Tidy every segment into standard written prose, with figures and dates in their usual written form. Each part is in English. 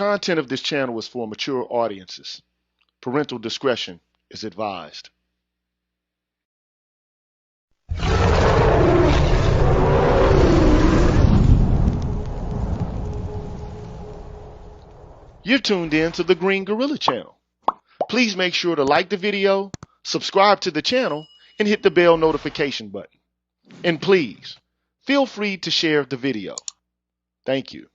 content of this channel is for mature audiences. Parental discretion is advised. You're tuned in to the Green Gorilla channel. Please make sure to like the video, subscribe to the channel, and hit the bell notification button. And please, feel free to share the video. Thank you.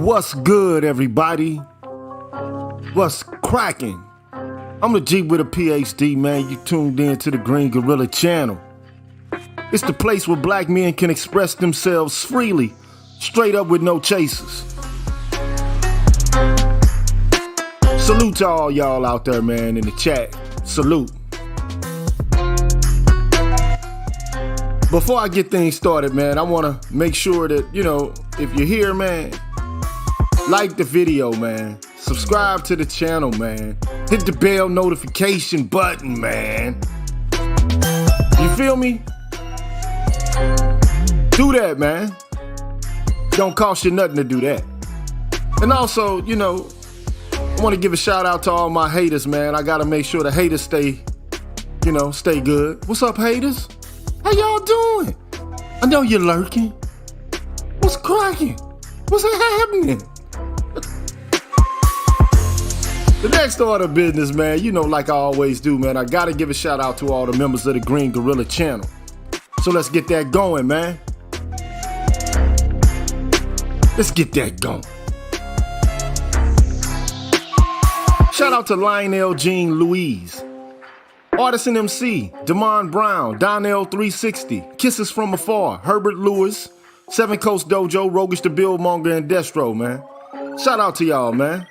What's good, everybody? What's cracking? I'm the G with a PhD, man. You tuned in to the Green Gorilla channel. It's the place where black men can express themselves freely, straight up with no chasers. Salute to all y'all out there, man, in the chat. Salute. Before I get things started, man, I want to make sure that, if you're here, man, like the video, man. Subscribe to the channel, man. Hit the bell notification button, man. You feel me? Do that, man. Don't cost you nothing to do that. And also, I want to give a shout out to all my haters, man. I got to make sure the haters stay good. What's up, haters? How y'all doing? I know you're lurking. What's cracking? What's happening? The next order of business, man, like I always do, man, I gotta give a shout out to all the members of the Green Gorilla channel. So let's get that going, man. Let's get that going. Shout out to Lionel Jean Louise, Artisan MC, Damon Brown, Donnell 360, Kisses from Afar, Herbert Lewis, Seven Coast Dojo, Roguish the Billmonger, and Destro, man. Shout out to y'all, man.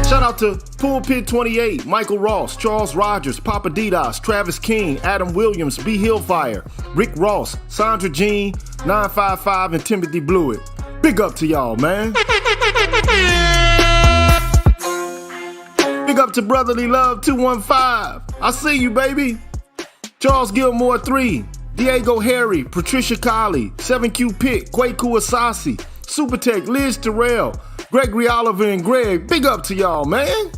Shout out to Pulpit 28, Michael Ross, Charles Rogers, Papa Didas, Travis King, Adam Williams, B. Hillfire, Rick Ross, Sandra Jean, 955, and Timothy Blewett. Big up to y'all, man. Big up to Brotherly Love 215. I see you, baby. Charles Gilmore 3, Diego Harry, Patricia Colley, 7Q Pitt, Kwaku Asasi, Supertech, Liz Terrell, Gregory Oliver, and Greg. Big up to y'all, man.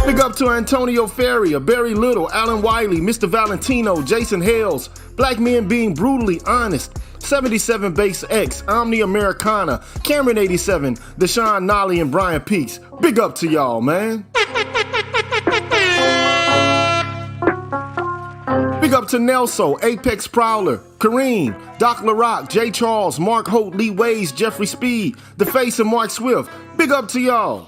Big up to Antonio Ferrier, Barry Little, Alan Wiley, Mr. Valentino, Jason Hales, Black Men Being Brutally Honest, 77 Base X, Omni Americana, Cameron 87, Deshaun Nolly, and Brian Peaks. Big up to y'all, man. Big up to Nelso, Apex Prowler, Kareem, Doc LaRock, Jay Charles, Mark Holt, Lee Ways, Jeffrey Speed, The Face, and Mark Swift. Big up to y'all.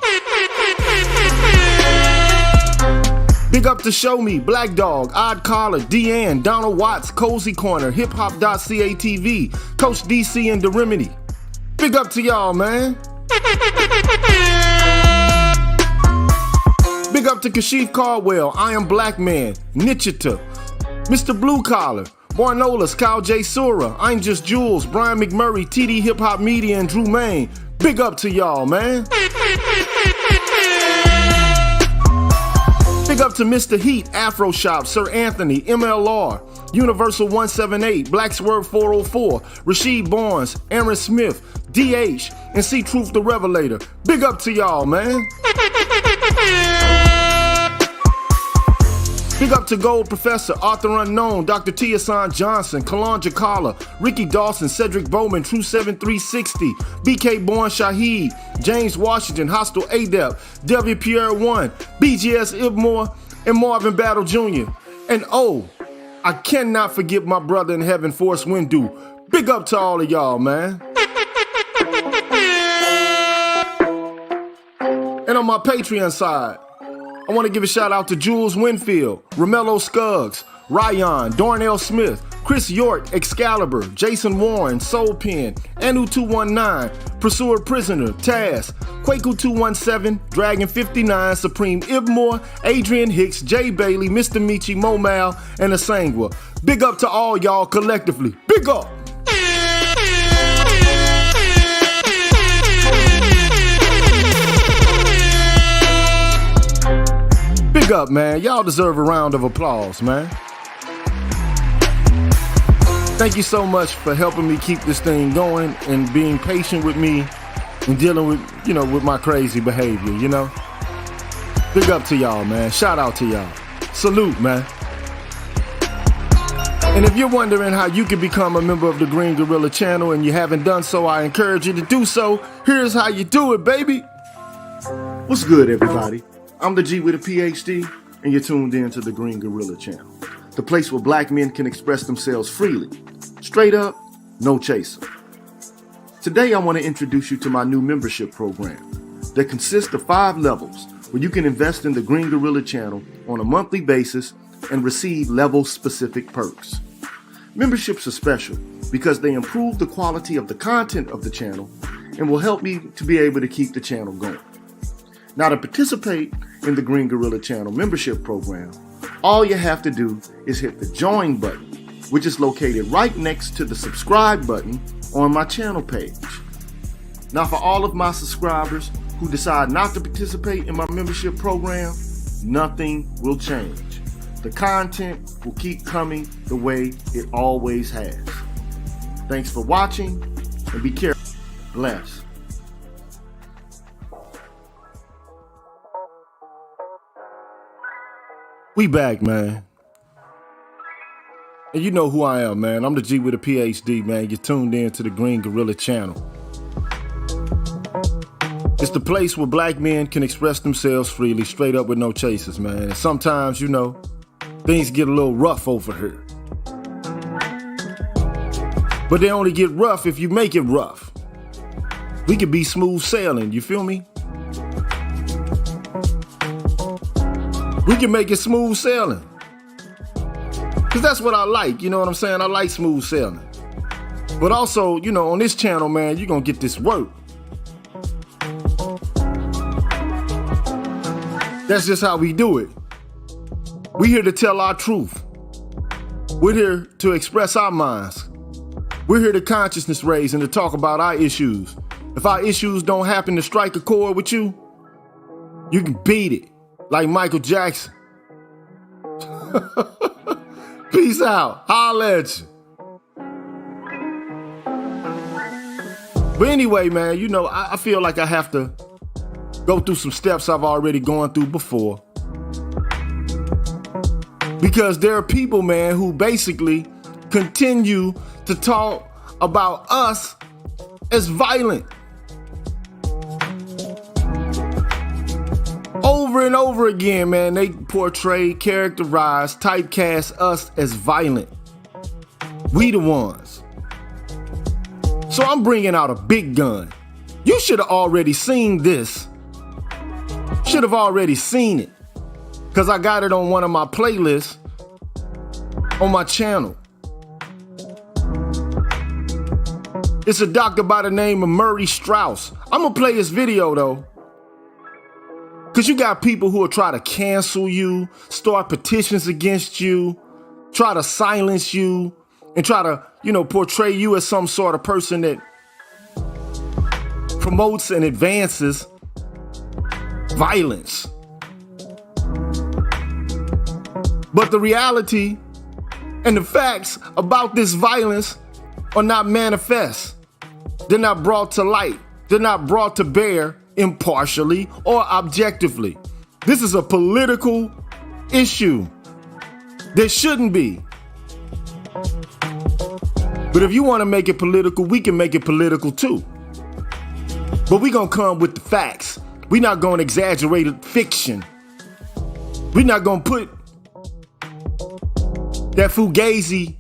Big up to Show Me, Black Dog, Odd Collar, Deanne, Donald Watts, Cozy Corner, HipHop.CATV, Coach DC, and The Remedy. Big up to y'all, man. Big up to Kashif Caldwell, I Am Black Man, Nichita, Mr. Blue Collar, Barnolas, Kyle J. Sura, I'm Just Jules, Brian McMurray, TD Hip Hop Media, and Drew Main. Big up to y'all, man. Big up to Mr. Heat, Afro Shop, Sir Anthony, MLR, Universal 178, Black Swerve 404, Rasheed Barnes, Aaron Smith, DH, and C Truth the Revelator. Big up to y'all, man. Big up to Gold Professor, Arthur Unknown, Dr. Tiasan Johnson, Kalon Jakala, Ricky Dawson, Cedric Bowman, True 7360, BK Born Shaheed, James Washington, Hostile Adept, W. Pierre 1, BGS Ibmore, and Marvin Battle Jr. And I cannot forget my brother in heaven, Forrest Windu. Big up to all of y'all, man. And on my Patreon side, I want to give a shout out to Jules Winfield, Romello Scuggs, Ryan, Darnell Smith, Chris York, Excalibur, Jason Warren, Soul Pen, Anu219, Pursuer Prisoner, Taz, Kwaku217, Dragon 59, Supreme Ibmore, Adrian Hicks, Jay Bailey, Mr. Michi, Momal, and Asangwa. Big up to all y'all collectively. Big up! up, man. Y'all deserve a round of applause, man. Thank you so much for helping me keep this thing going and being patient with me and dealing with, with my crazy behavior, Big up to y'all, man. Shout out to y'all. Salute, man. And if you're wondering how you can become a member of the Green Gorilla channel and you haven't done so, I encourage you to do so. Here's how you do it, baby. What's good, everybody? I'm the G with a PhD, and you're tuned in to the Green Gorilla channel, the place where black men can express themselves freely, straight up, no chaser. Today, I want to introduce you to my new membership program that consists of 5 levels where you can invest in the Green Gorilla channel on a monthly basis and receive level-specific perks. Memberships are special because they improve the quality of the content of the channel and will help me to be able to keep the channel going. Now, to participate in the Green Gorilla channel membership program, all you have to do is hit the join button, which is located right next to the subscribe button on my channel page. Now, for all of my subscribers who decide not to participate in my membership program, nothing will change. The content will keep coming the way it always has. Thanks for watching, and be careful. Bless. We back, man. And you know who I am, man. I'm the G with a PhD, man. You're tuned in to the Green Gorilla channel. It's the place where black men can express themselves freely, straight up with no chasers, man. And sometimes, things get a little rough over here. But they only get rough if you make it rough. We can be smooth sailing, you feel me? We can make it smooth sailing. Because that's what I like, you know what I'm saying? I like smooth sailing. But also, on this channel, man, you're going to get this work. That's just how we do it. We're here to tell our truth. We're here to express our minds. We're here to consciousness raise and to talk about our issues. If our issues don't happen to strike a chord with you, you can beat it like Michael Jackson. Peace out. Holla at you. But anyway, man, I feel like I have to go through some steps I've already gone through before. Because there are people, man, who basically continue to talk about us as violent. Over and over again, man, they portray, characterize, typecast us as violent. We the ones. So I'm bringing out a big gun. You should have already seen this. Should have already seen it. Because I got it on one of my playlists on my channel. It's a doctor by the name of Murray Straus. I'm going to play his video, though. Because you got people who will try to cancel you, start petitions against you, try to silence you, and try to, portray you as some sort of person that promotes and advances violence. But the reality and the facts about this violence are not manifest. They're not brought to light. They're not brought to bear impartially or objectively. This is a political issue. There shouldn't be. But if you want to make it political, we can make it political too. But we're going to come with the facts. We're not going to exaggerate fiction. We're not going to put that fugazi,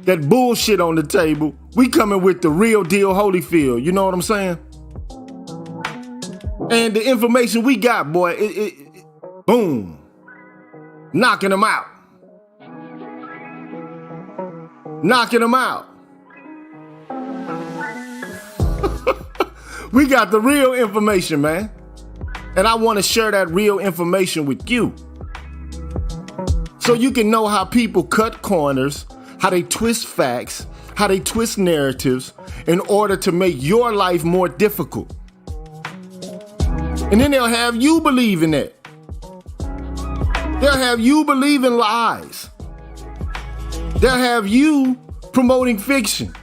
that bullshit on the table. We coming with the real deal Holyfield. You know what I'm saying? And the information we got, boy, boom, knocking them out. Knocking them out. We got the real information, man. And I want to share that real information with you. So you can know how people cut corners, how they twist facts, how they twist narratives in order to make your life more difficult. And then they'll have you believe in it. They'll have you believing lies. They'll have you promoting fiction.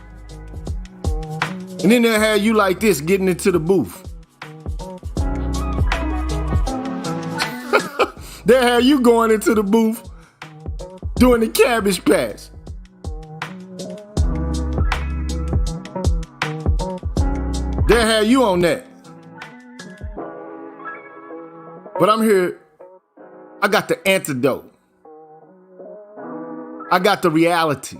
And then they'll have you like this getting into the booth. They'll have you going into the booth doing the Cabbage Patch. They'll have you on that. But I'm here. I got the antidote. I got the reality.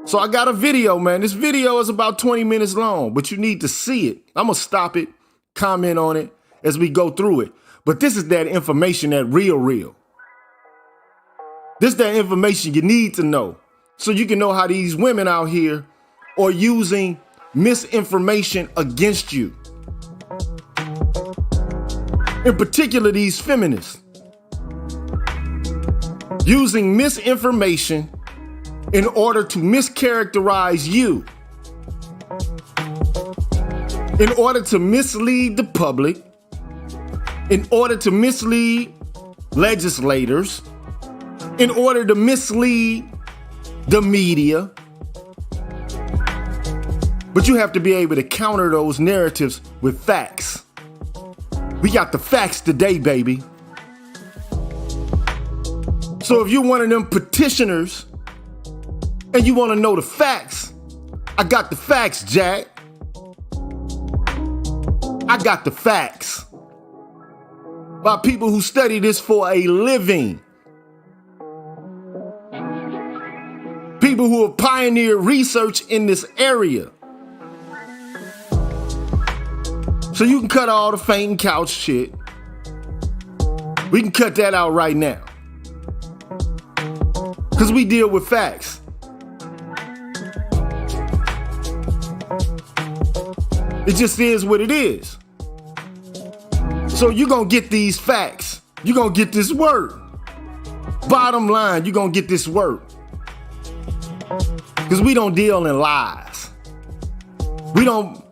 So I got a video, man. This video is about 20 minutes long, but you need to see it. I'm going to stop it, comment on it as we go through it. But this is that information, that real. This is that information you need to know so you can know how these women out here are using misinformation against you. In particular, these feminists. Using misinformation in order to mischaracterize you. In order to mislead the public. In order to mislead legislators. In order to mislead the media. But you have to be able to counter those narratives with facts. We got the facts today, baby. So if you're one of them petitioners and you want to know the facts, I got the facts, Jack. I got the facts. By people who study this for a living. People who have pioneered research in this area. So you can cut all the fainting couch shit. We can cut that out right now. Because we deal with facts. It just is what it is. So you're going to get these facts. You're going to get this word. Bottom line, you're going to get this word. Because we don't deal in lies. We don't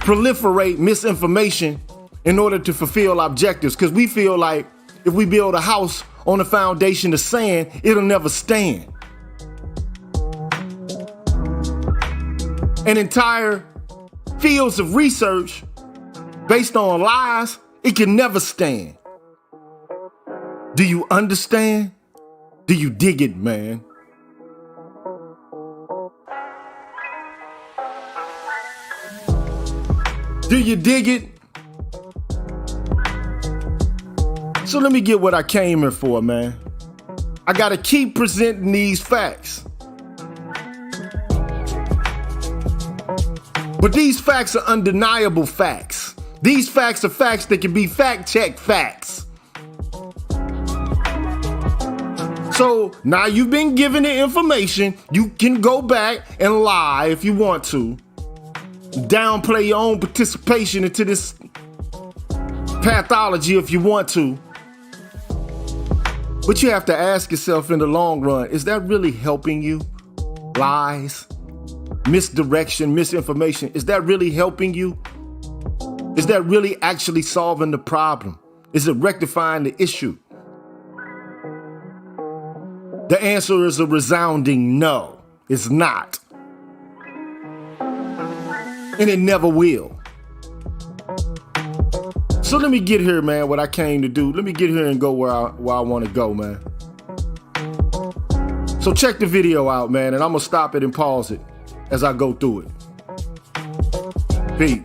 proliferate misinformation in order to fulfill objectives, because we feel like if we build a house on a foundation of sand, it'll never stand. And entire fields of research based on lies, it can never stand. Do you understand? Do you dig it, man? Do you dig it? So let me get what I came here for, man. I gotta keep presenting these facts. But these facts are undeniable facts. These facts are facts that can be fact-checked facts. So now you've been given the information, you can go back and lie if you want to. Downplay your own participation into this pathology if you want to. But you have to ask yourself in the long run, is that really helping you? Lies, misdirection, misinformation, is that really helping you? Is that really actually solving the problem? Is it rectifying the issue? The answer is a resounding no. It's not. And it never will. So let me get here, man, what I came to do. Let me get here and go where I want to go, man. So check the video out, man, and I'm going to stop it and pause it as I go through it. Pete.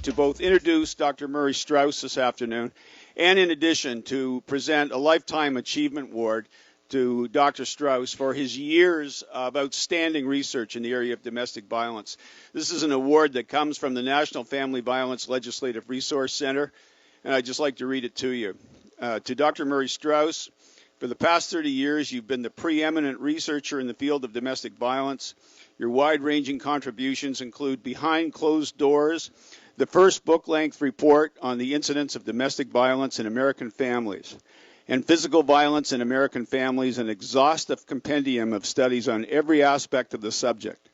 To both introduce Dr. Murray Straus this afternoon, and in addition to present a Lifetime Achievement Award to Dr. Straus for his years of outstanding research in the area of domestic violence. This is an award that comes from the National Family Violence Legislative Resource Center, and I'd just like to read it to you. To Dr. Murray Straus, for the past 30 years, you've been the preeminent researcher in the field of domestic violence. Your wide-ranging contributions include Behind Closed Doors, the first book-length report on the incidence of domestic violence in American families, and Physical Violence in American Families, an exhaustive compendium of studies on every aspect of the subject.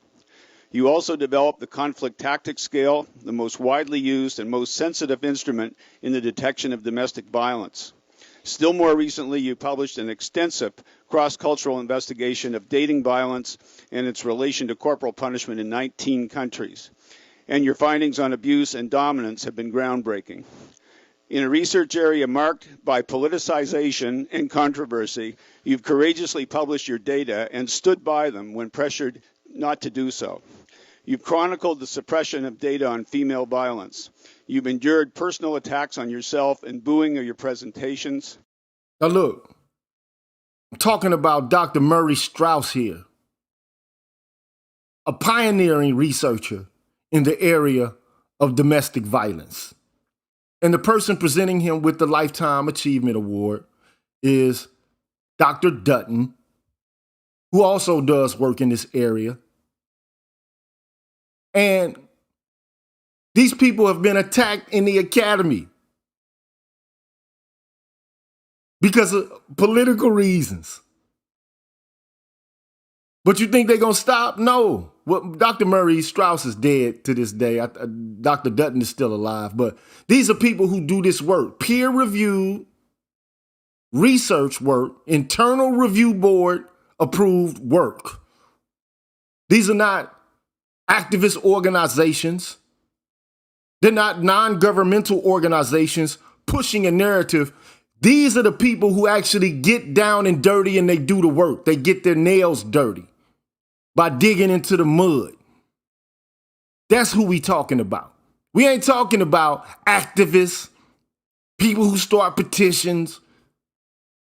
You also developed the conflict tactics scale, the most widely used and most sensitive instrument in the detection of domestic violence. Still more recently, you published an extensive cross-cultural investigation of dating violence and its relation to corporal punishment in 19 countries. And your findings on abuse and dominance have been groundbreaking. In a research area marked by politicization and controversy, you've courageously published your data and stood by them when pressured not to do so. You've chronicled the suppression of data on female violence. You've endured personal attacks on yourself and booing of your presentations. Now look, I'm talking about Dr. Murray Straus here, a pioneering researcher in the area of domestic violence. And the person presenting him with the Lifetime Achievement Award is Dr. Dutton, who also does work in this area. And these people have been attacked in the academy because of political reasons. But you think they're going to stop? No. Well, Dr. Murray Straus is dead to this day. Dr. Dutton is still alive. But these are people who do this work. Peer-reviewed research work, internal review board approved work. These are not activist organizations. They're not non-governmental organizations pushing a narrative. These are the people who actually get down and dirty and they do the work. They get their nails dirty by digging into the mud. That's who we talking about. We ain't talking about activists, people who start petitions.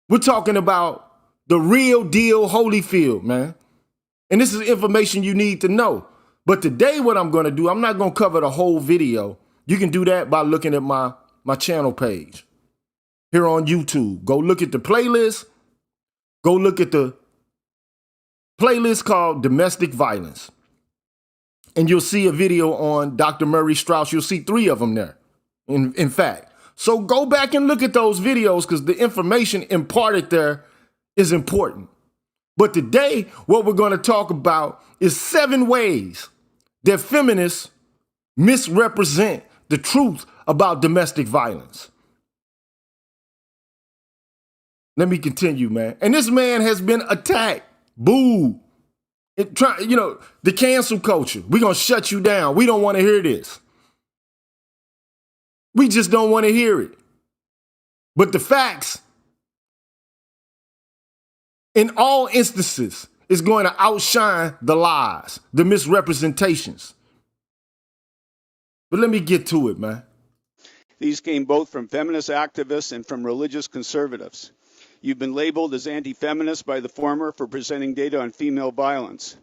We're talking about the real deal Holyfield, man. And this is information you need to know. But today what I'm going to do, I'm not going to cover the whole video. You can do that by looking at my channel page here on YouTube. Go look at the playlist. Go look at the playlist called Domestic Violence. And you'll see a video on Dr. Murray Straus. You'll see 3 of them there, in fact. So go back and look at those videos because the information imparted there is important. But today, what we're going to talk about is 7 ways that feminists misrepresent the truth about domestic violence. Let me continue, man. And this man has been attacked, booed. The cancel culture. We're going to shut you down. We don't want to hear this. We just don't want to hear it. But the facts, in all instances, is going to outshine the lies, the misrepresentations. But let me get to it, man. These came both from feminist activists and from religious conservatives. You've been labeled as anti-feminist by the former for presenting data on female violence,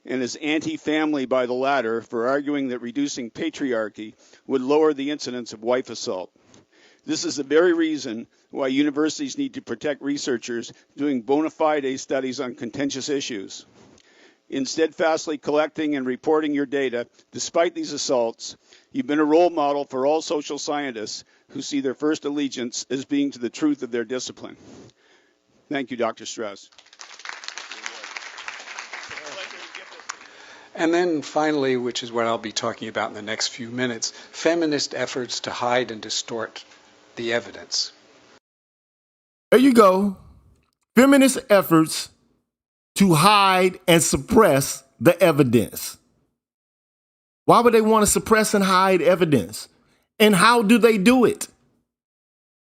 and as anti-family by the latter for arguing that reducing patriarchy would lower the incidence of wife assault. This is the very reason why universities need to protect researchers doing bona fide studies on contentious issues. In steadfastly collecting and reporting your data, despite these assaults, you've been a role model for all social scientists who see their first allegiance as being to the truth of their discipline. Thank you, Dr. Straus. And then finally, which is what I'll be talking about in the next few minutes, feminist efforts to hide and distort the evidence. There you go. Feminist efforts to hide and suppress the evidence. Why would they want to suppress and hide evidence? And how do they do it?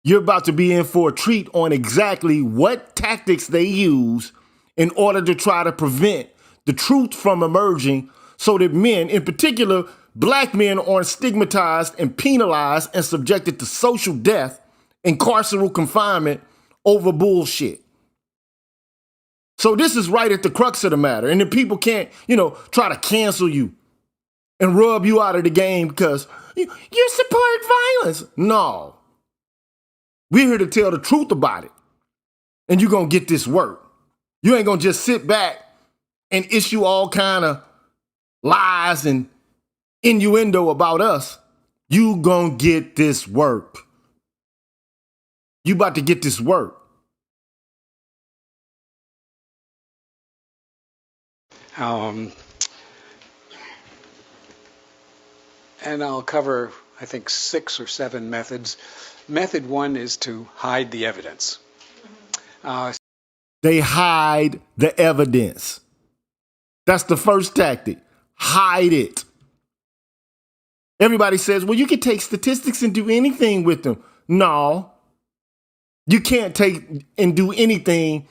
You're about to be in for a treat on exactly what tactics they use in order to try to prevent the truth from emerging so that men, in particular, black men, aren't stigmatized and penalized and subjected to social death and carceral confinement over bullshit. So this is right at the crux of the matter. And then people can't, try to cancel you and rub you out of the game because you support violence. No. We're here to tell the truth about it. And you're going to get this work. You ain't going to just sit back and issue all kind of lies and innuendo about us. You going to get this work. You about to get this work. and I'll cover, I think, 6 or 7 methods. Method 1 is to hide the evidence. They hide the evidence. That's the first tactic. Hide it. Everybody says, well, you can take statistics and do anything with them. No, you can't take and do anything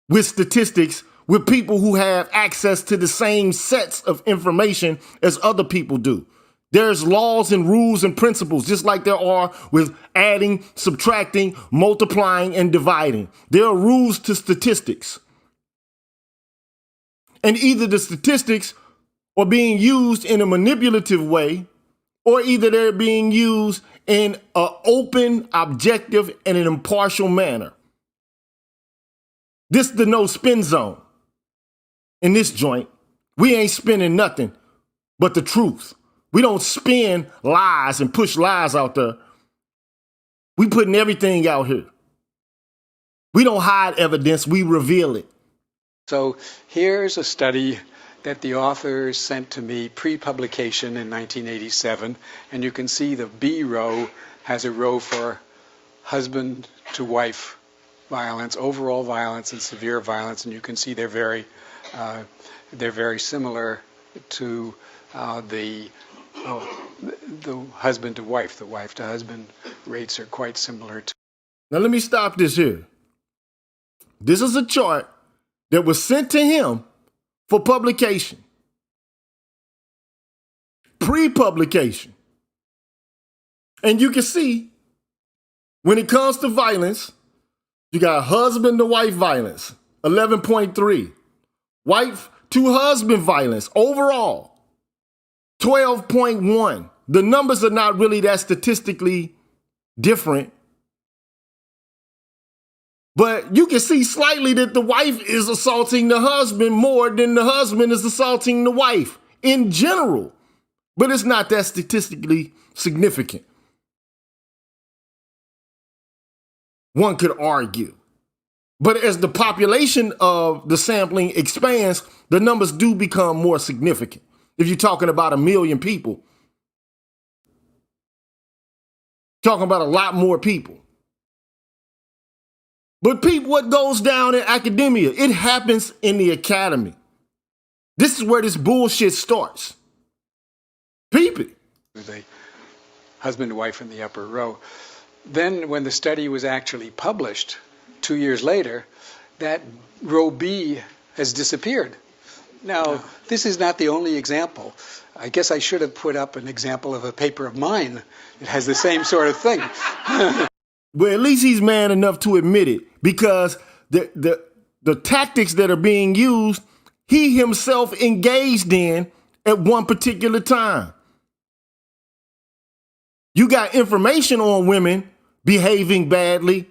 with statistics with people who have access to the same sets of information as other people do. There's laws and rules and principles, just like there are with adding, subtracting, multiplying, and dividing. There are rules to statistics. And either the statistics are being used in a manipulative way, or either they're being used in an open, objective, and an impartial manner. This is the no spin zone. In this joint, we ain't spinning nothing but the truth. We don't spin lies and push lies out there. We putting everything out here. We don't hide evidence, we reveal it. So here's a study that the authors sent to me pre-publication in 1987, and you can see the B row has a row for husband to wife violence, overall violence, and severe violence, and you can see they're very similar to the husband to wife. The wife to husband rates are quite similar to. Now let me stop this here. This is a chart that was sent to him for publication. Pre-publication. And you can see when it comes to violence, you got husband to wife violence, 11.3. Wife to husband violence overall, 12.1. The numbers are not really that statistically different. But you can see slightly that the wife is assaulting the husband more than the husband is assaulting the wife in general. But it's not that statistically significant. One could argue. But as the population of the sampling expands, the numbers do become more significant. If you're talking about 1 million people, talking about a lot more people. But people, what goes down in academia, it happens in the academy. This is where this bullshit starts. Peep it. The husband and wife in the upper row. Then when the study was actually published 2 years later, that row B has disappeared. Now, this is not the only example. I guess I should have put up an example of a paper of mine that has the same sort of thing. Well, at least he's man enough to admit it, because the tactics that are being used, he himself engaged in at one particular time. You got information on women behaving badly,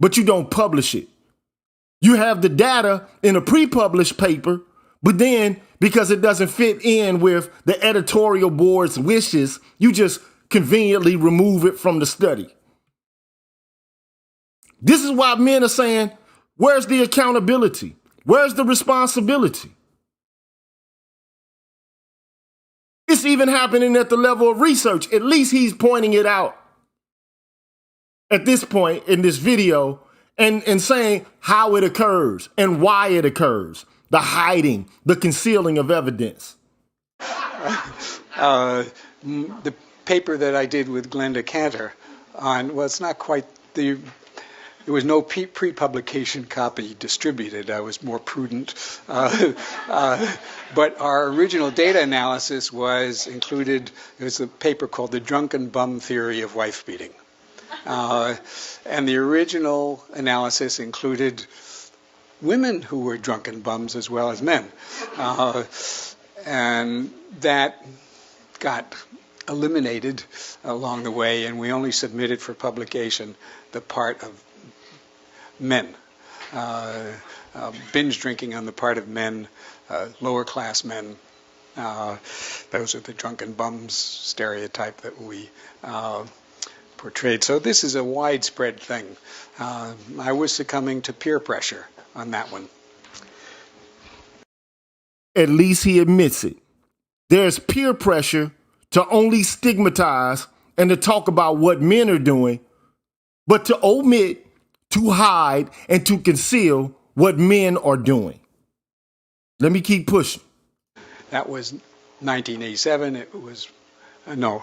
but you don't publish it. You have the data in a pre-published paper, but then because it doesn't fit in with the editorial board's wishes, you just conveniently remove it from the study. This is why men are saying, where's the accountability? Where's the responsibility? It's even happening at the level of research. At least he's pointing it out at this point in this video and saying how it occurs and why it occurs. The hiding, the concealing of evidence. The paper that I did with Glenda Cantor on, well, it's not quite there was no pre-publication copy distributed. I was more prudent. But our original data analysis was included. It was a paper called The Drunken Bum Theory of Wife Beating. And the original analysis included women who were drunken bums as well as men. And that got eliminated along the way, and we only submitted for publication the part of men. Binge drinking on the part of men, lower class men. Those are the drunken bums stereotype that we portrayed. So this is a widespread thing. I was succumbing to peer pressure on that one. At least he admits it. There's peer pressure to only stigmatize and to talk about what men are doing, but to omit, to hide, and to conceal what men are doing. Let me keep pushing. That was 1987. It was, no,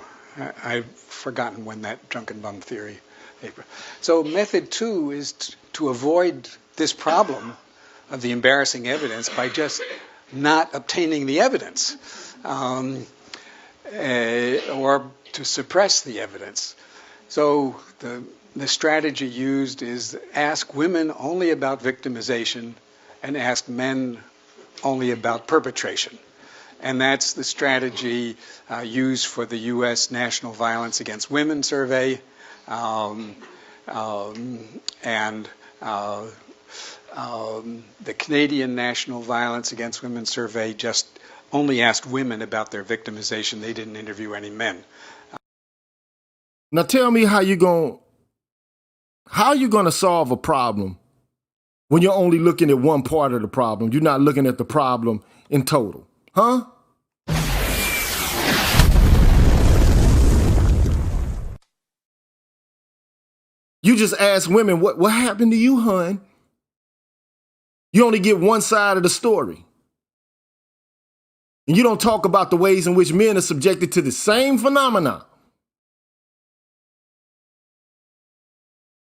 I've forgotten when that drunken bum theory paper. So method 2 is to avoid this problem of the embarrassing evidence by just not obtaining the evidence, or to suppress the evidence. So the strategy used is ask women only about victimization and ask men only about perpetration. And that's the strategy used for the U.S. National Violence Against Women survey, and the Canadian National Violence Against Women survey just only asked women about their victimization. They didn't interview any men. Now tell me how you gonna solve a problem when you're only looking at one part of the problem. You're not looking at the problem in total, huh? You just ask women, what happened to you, hun? You only get one side of the story. And you don't talk about the ways in which men are subjected to the same phenomena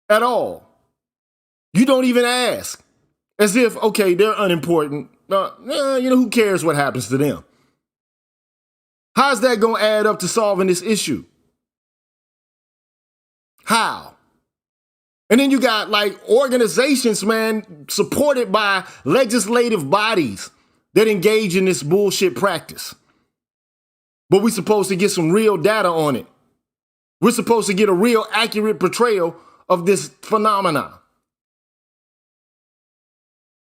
at all. You don't even ask. As if, okay, they're unimportant. Who cares what happens to them? How's that going to add up to solving this issue? How? And then you got like organizations, man, supported by legislative bodies that engage in this bullshit practice. But we're supposed to get some real data on it. We're supposed to get a real accurate portrayal of this phenomenon.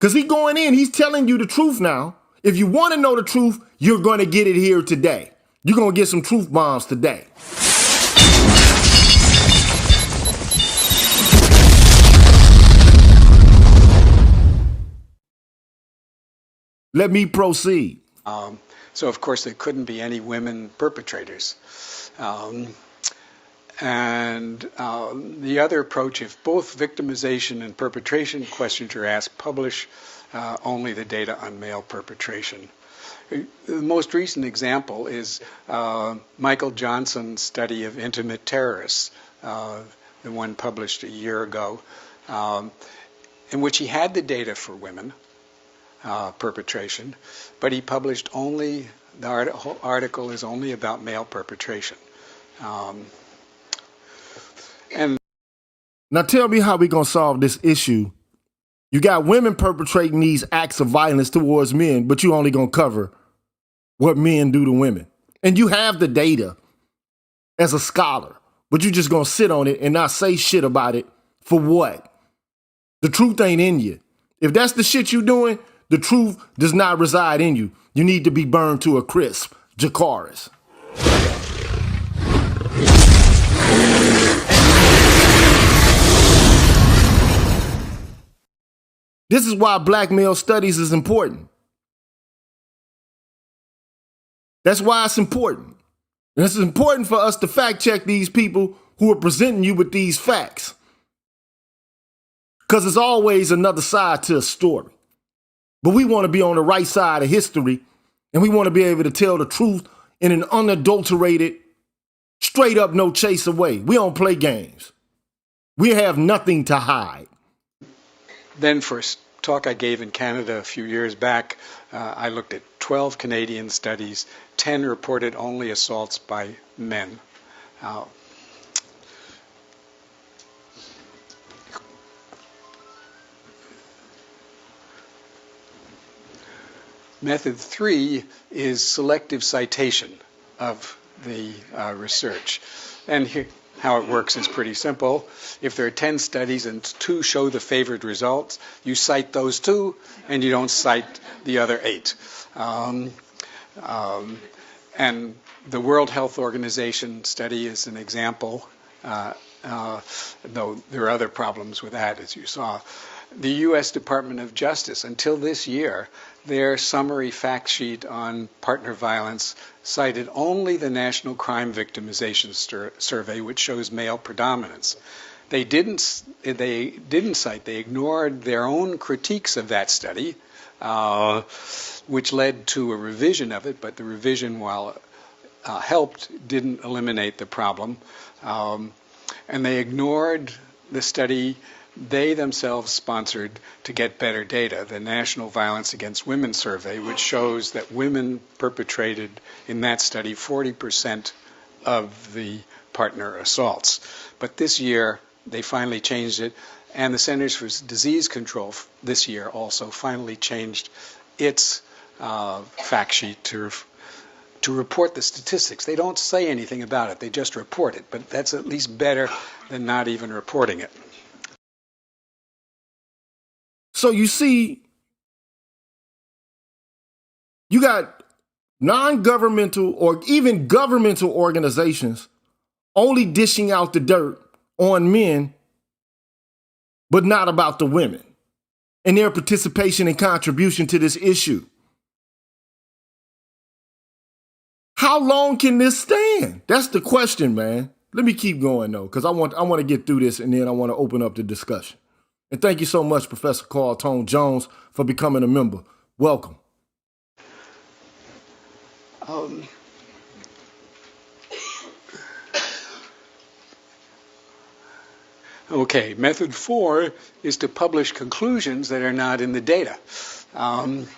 Because he's telling you the truth now. If you want to know the truth, you're going to get it here today. You're going to get some truth bombs today. Let me proceed. So, of course, there couldn't be any women perpetrators. The other approach, if both victimization and perpetration questions are asked, publish only the data on male perpetration. The most recent example is Michael Johnson's study of intimate terrorists, the one published a year ago, in which he had the data for women perpetration, but he published only, the article is only about male perpetration. Now tell me how we're going to solve this issue. You got women perpetrating these acts of violence towards men, but you only going to cover what men do to women. And you have the data as a scholar, but you just going to sit on it and not say shit about it for what? The truth ain't in you. If that's the shit you doing, the truth does not reside in you. You need to be burned to a crisp. Jakaris. This is why black male studies is important. That's why it's important. And it's important for us to fact check these people who are presenting you with these facts. Because there's always another side to a story. But we want to be on the right side of history, and we want to be able to tell the truth in an unadulterated, straight up, no chaser way. We don't play games. We have nothing to hide. Then for a talk I gave in Canada a few years back, I looked at 12 Canadian studies. 10 reported only assaults by men. Method 3 is selective citation of the research. And here, how it works is pretty simple. If there are 10 studies and 2 show the favored results, you cite those 2 and you don't cite the other 8. And the World Health Organization study is an example, though there are other problems with that, as you saw. The U.S. Department of Justice, until this year, their summary fact sheet on partner violence cited only the National Crime Victimization Survey, which shows male predominance. They didn't cite, they ignored their own critiques of that study, which led to a revision of it, but the revision, while helped, didn't eliminate the problem. And they ignored the study they themselves sponsored to get better data, the National Violence Against Women Survey, which shows that women perpetrated in that study 40% of the partner assaults. But this year, they finally changed it, and the Centers for Disease Control this year also finally changed its fact sheet to report the statistics. They don't say anything about it, they just report it, but that's at least better than not even reporting it. So you see, you got non-governmental or even governmental organizations only dishing out the dirt on men, but not about the women and their participation and contribution to this issue. How long can this stand? That's the question, man. Let me keep going though, because I want to get through this and then I want to open up the discussion. And thank you so much, Professor Carl Tone Jones, for becoming a member. Welcome. Okay, method 4 is to publish conclusions that are not in the data. And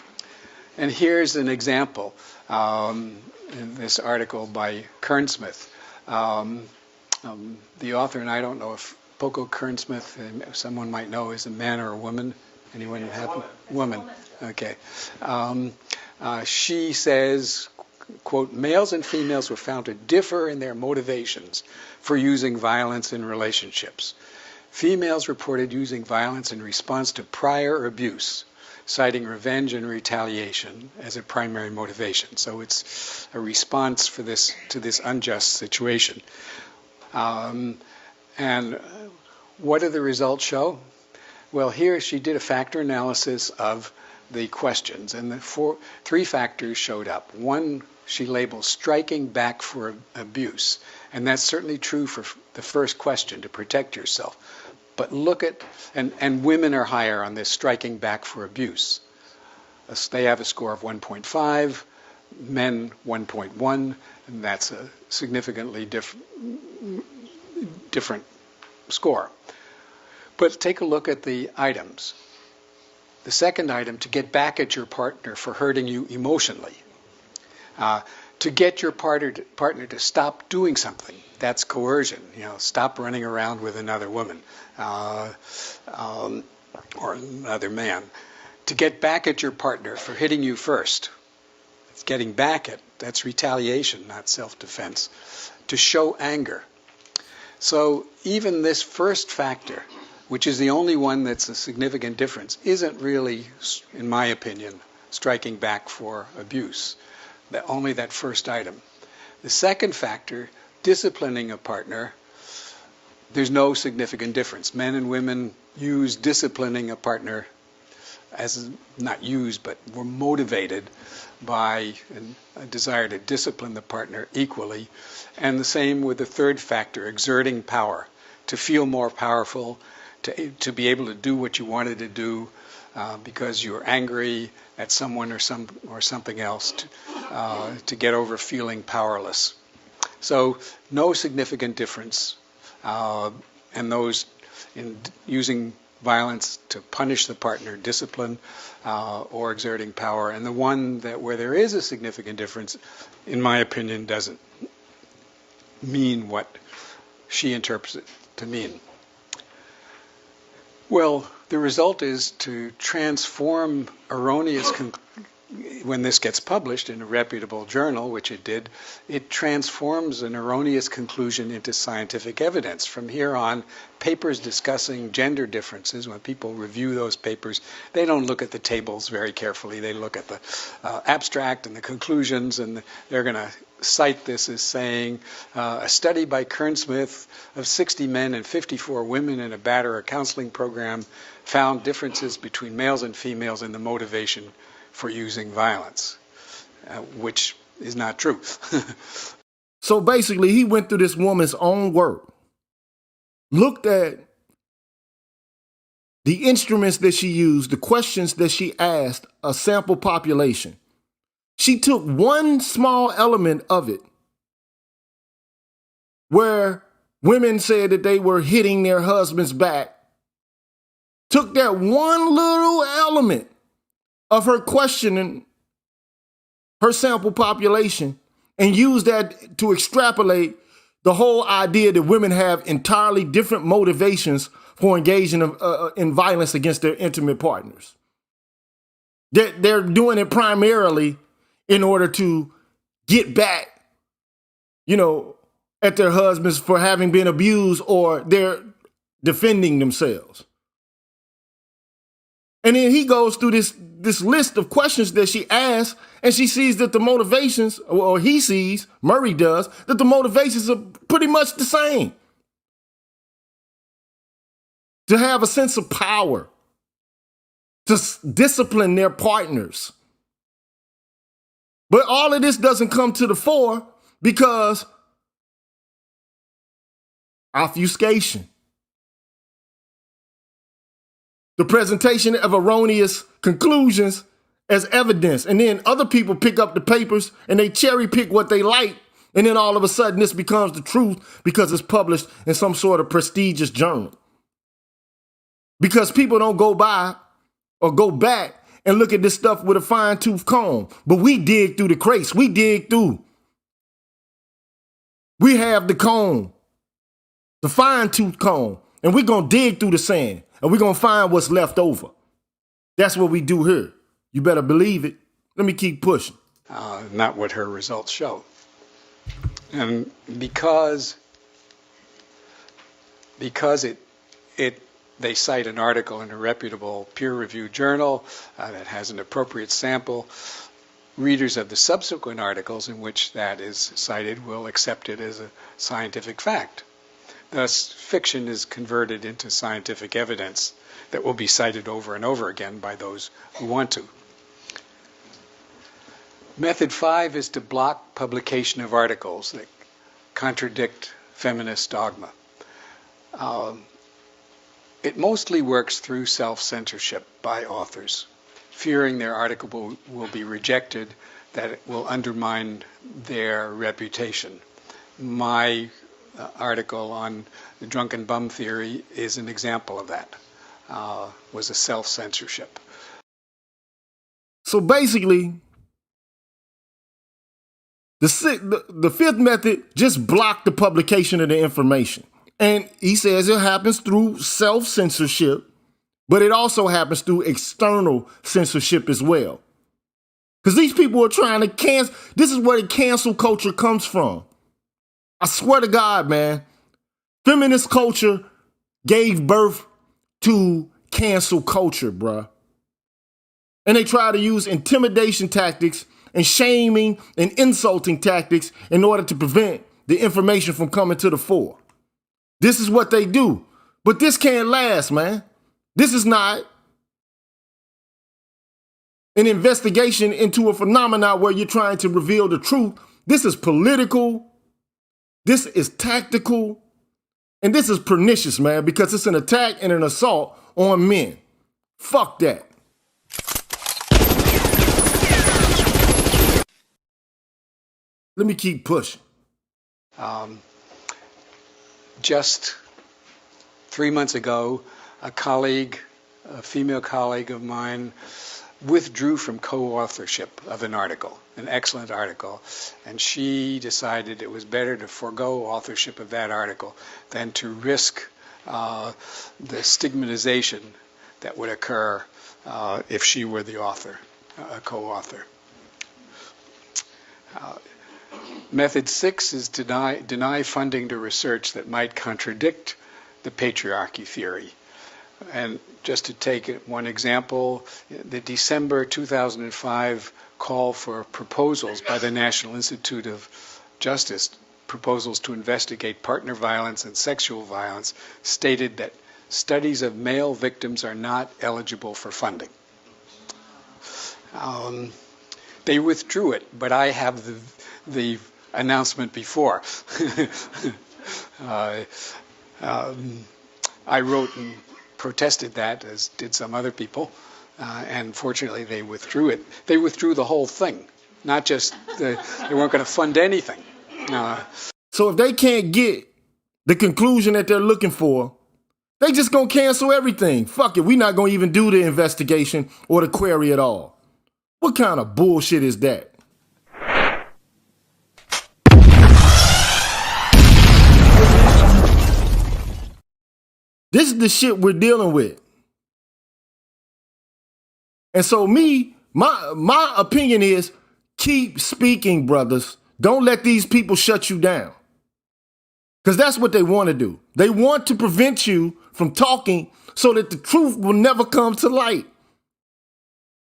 here's an example in this article by Kernsmith. The author, and I don't know if Poco Kernsmith, someone might know, is a man or a woman. Anyone happen? Woman. Okay. She says, quote, males and females were found to differ in their motivations for using violence in relationships. Females reported using violence in response to prior abuse, citing revenge and retaliation as a primary motivation. So it's a response to this unjust situation. And what do the results show? Well, here she did a factor analysis of the questions, and the three factors showed up. One, she labeled striking back for abuse, and that's certainly true for the first question, to protect yourself. But look at, and women are higher on this striking back for abuse. They have a score of 1.5, men 1.1, and that's a significantly different score. But take a look at the items. The second item, to get back at your partner for hurting you emotionally. To get your partner to stop doing something, that's coercion. Stop running around with another woman or another man. To get back at your partner for hitting you first, it's getting back at, that's retaliation, not self-defense. To show anger. So even this first factor, which is the only one that's a significant difference, isn't really, in my opinion, striking back for abuse. Only that first item. The second factor, disciplining a partner, there's no significant difference. Men and women use disciplining a partner as, not used, but were motivated by a desire to discipline the partner equally. And the same with the third factor, exerting power, to feel more powerful, to be able to do what you wanted to do because you're angry at someone or something else, to get over feeling powerless. So no significant difference, and those in using violence to punish the partner, discipline, or exerting power. And the one where there is a significant difference, in my opinion, doesn't mean what she interprets it to mean. Well, the result is to transform erroneous when this gets published in a reputable journal, which it did, it transforms an erroneous conclusion into scientific evidence. From here on, papers discussing gender differences, when people review those papers, they don't look at the tables very carefully. They look at the abstract and the conclusions, and they're going to cite this as saying, a study by Kernsmith of 60 men and 54 women in a batterer counseling program found differences between males and females in the motivation for using violence, which is not true. So basically, he went through this woman's own work, looked at the instruments that she used, the questions that she asked a sample population. She took one small element of it where women said that they were hitting their husbands back, took that one little element of her questioning her sample population and used that to extrapolate the whole idea that women have entirely different motivations for engaging in violence against their intimate partners. That they're doing it primarily in order to get back, at their husbands for having been abused, or they're defending themselves. And then he goes through this list of questions that she asks, and she sees that the motivations, or he sees, Murray does, that the motivations are pretty much the same. To have a sense of power, to discipline their partners. But all of this doesn't come to the fore because obfuscation. The presentation of erroneous conclusions as evidence. And then other people pick up the papers and they cherry pick what they like. And then all of a sudden this becomes the truth because it's published in some sort of prestigious journal. Because people don't go by or go back and look at this stuff with a fine-tooth comb. But we dig through the crates. We dig through. We have the comb, the fine-tooth comb, and we're going to dig through the sand, and we're going to find what's left over. That's what we do here. You better believe it. Let me keep pushing. Not what her results show. And because they cite an article in a reputable peer-reviewed journal that has an appropriate sample, readers of the subsequent articles in which that is cited will accept it as a scientific fact. Thus, fiction is converted into scientific evidence that will be cited over and over again by those who want to. Method 5 is to block publication of articles that contradict feminist dogma. It mostly works through self-censorship by authors, fearing their article will be rejected, that it will undermine their reputation. My article on the drunken bum theory is an example of that, was a self-censorship. So basically, the fifth method just blocked the publication of the information. And he says it happens through self-censorship, but it also happens through external censorship as well. Because these people are trying to cancel. This is where the cancel culture comes from. I swear to God, man. Feminist culture gave birth to cancel culture, bruh. And they try to use intimidation tactics and shaming and insulting tactics in order to prevent the information from coming to the fore. This is what they do. But this can't last, man. This is not an investigation into a phenomenon where you're trying to reveal the truth. This is political. This is tactical. And this is pernicious, man, because it's an attack and an assault on men. Fuck that. Let me keep pushing. Just 3 months ago, a female colleague of mine, withdrew from co-authorship of an article, an excellent article, and she decided it was better to forego authorship of that article than to risk the stigmatization that would occur if she were the author, a co-author. Method 6 is deny funding to research that might contradict the patriarchy theory. And just to take one example, the December 2005 call for proposals by the National Institute of Justice, proposals to investigate partner violence and sexual violence, stated that studies of male victims are not eligible for funding. They withdrew it, but I have the announcement before. I wrote and protested that, as did some other people, and fortunately they withdrew it. They withdrew the whole thing, not just they weren't going to fund anything. So if they can't get the conclusion that they're looking for, they just gonna cancel everything. Fuck it, we not gonna even do the investigation or the query at all. What kind of bullshit is that? This is the shit we're dealing with. And so my opinion is, keep speaking, brothers. Don't let these people shut you down. Because that's what they want to do. They want to prevent you from talking so that the truth will never come to light.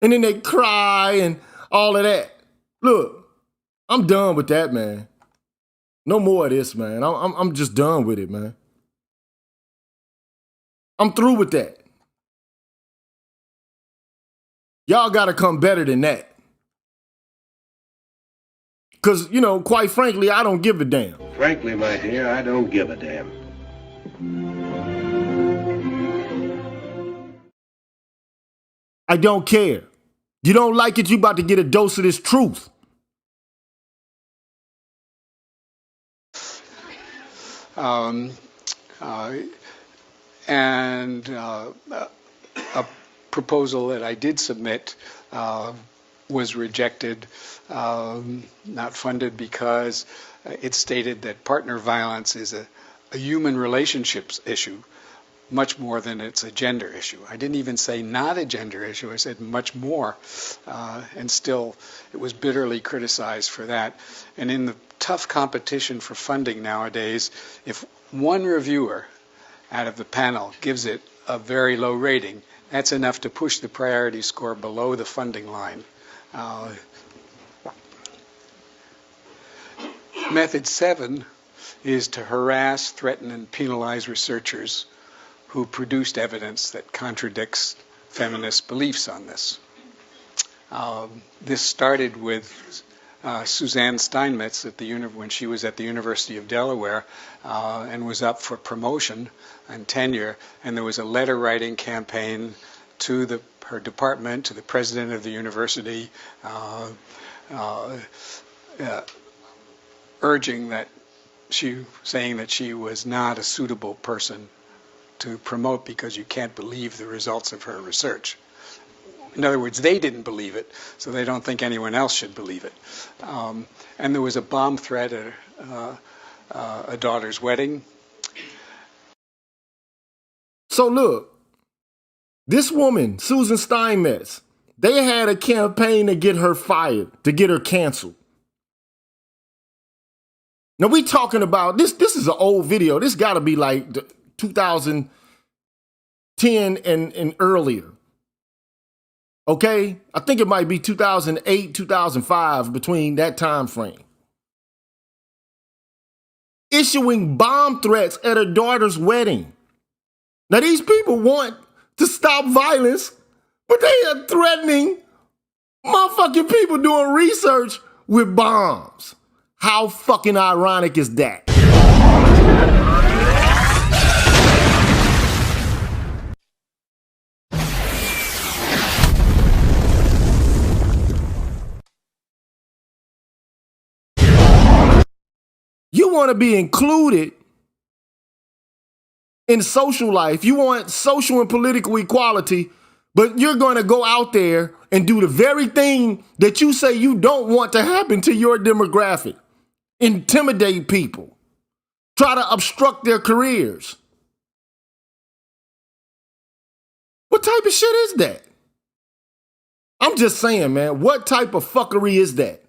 And then they cry and all of that. Look, I'm done with that, man. No more of this, man. I'm just done with it, man. I'm through with that. Y'all got to come better than that. Because, you know, quite frankly, I don't give a damn. Frankly, my dear, I don't give a damn. I don't care. You don't like it, you about to get a dose of this truth. A proposal that I did submit was rejected, not funded, because it stated that partner violence is a human relationships issue much more than it's a gender issue. I didn't even say not a gender issue, I said much more, and still it was bitterly criticized for that. And in the tough competition for funding nowadays, if one reviewer out of the panel gives it a very low rating, that's enough to push the priority score below the funding line. Method 7 is to harass, threaten, and penalize researchers who produced evidence that contradicts feminist beliefs on this. This started with Suzanne Steinmetz when she was at the University of Delaware and was up for promotion and tenure, and there was a letter writing campaign to her department, to the president of the university, saying that she was not a suitable person to promote because you can't believe the results of her research. In other words, they didn't believe it, so they don't think anyone else should believe it. And there was a bomb threat at a daughter's wedding. So look, this woman, Susan Steinmetz, they had a campaign to get her fired, to get her canceled. Now we talking about, this is an old video. This gotta be like 2010 and earlier. Okay? I think it might be 2008, 2005, between that time frame. Issuing bomb threats at her daughter's wedding. Now these people want to stop violence, but they are threatening motherfucking people doing research with bombs. How fucking ironic is that? You want to be included in social life. You want social and political equality, but you're going to go out there and do the very thing that you say you don't want to happen to your demographic. Intimidate people. Try to obstruct their careers. What type of shit is that? I'm just saying, man, what type of fuckery is that?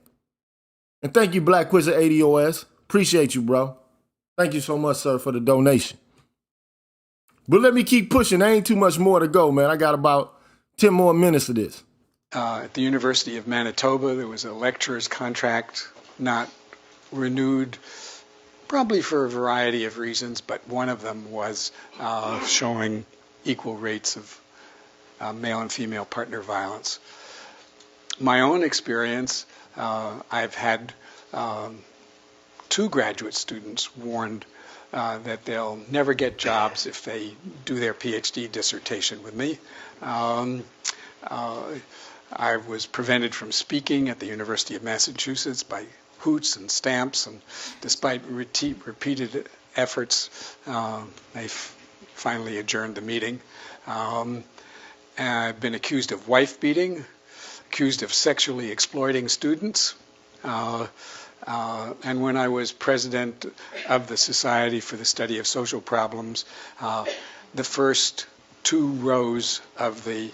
And thank you, Black Wizard ADOS. Appreciate you, bro. Thank you so much, sir, for the donation. But let me keep pushing. There ain't too much more to go, man. I got about 10 more minutes of this. At the University of Manitoba, there was a lecturer's contract not renewed, probably for a variety of reasons, but one of them was showing equal rates of male and female partner violence. my own experience, I've had 2 graduate students warned that they'll never get jobs if they do their PhD dissertation with me. I was prevented from speaking at the University of Massachusetts by hoots and stamps, and despite repeated efforts, they finally adjourned the meeting. I've been accused of wife beating, accused of sexually exploiting students. And when I was president of the Society for the Study of Social Problems, the first 2 rows of the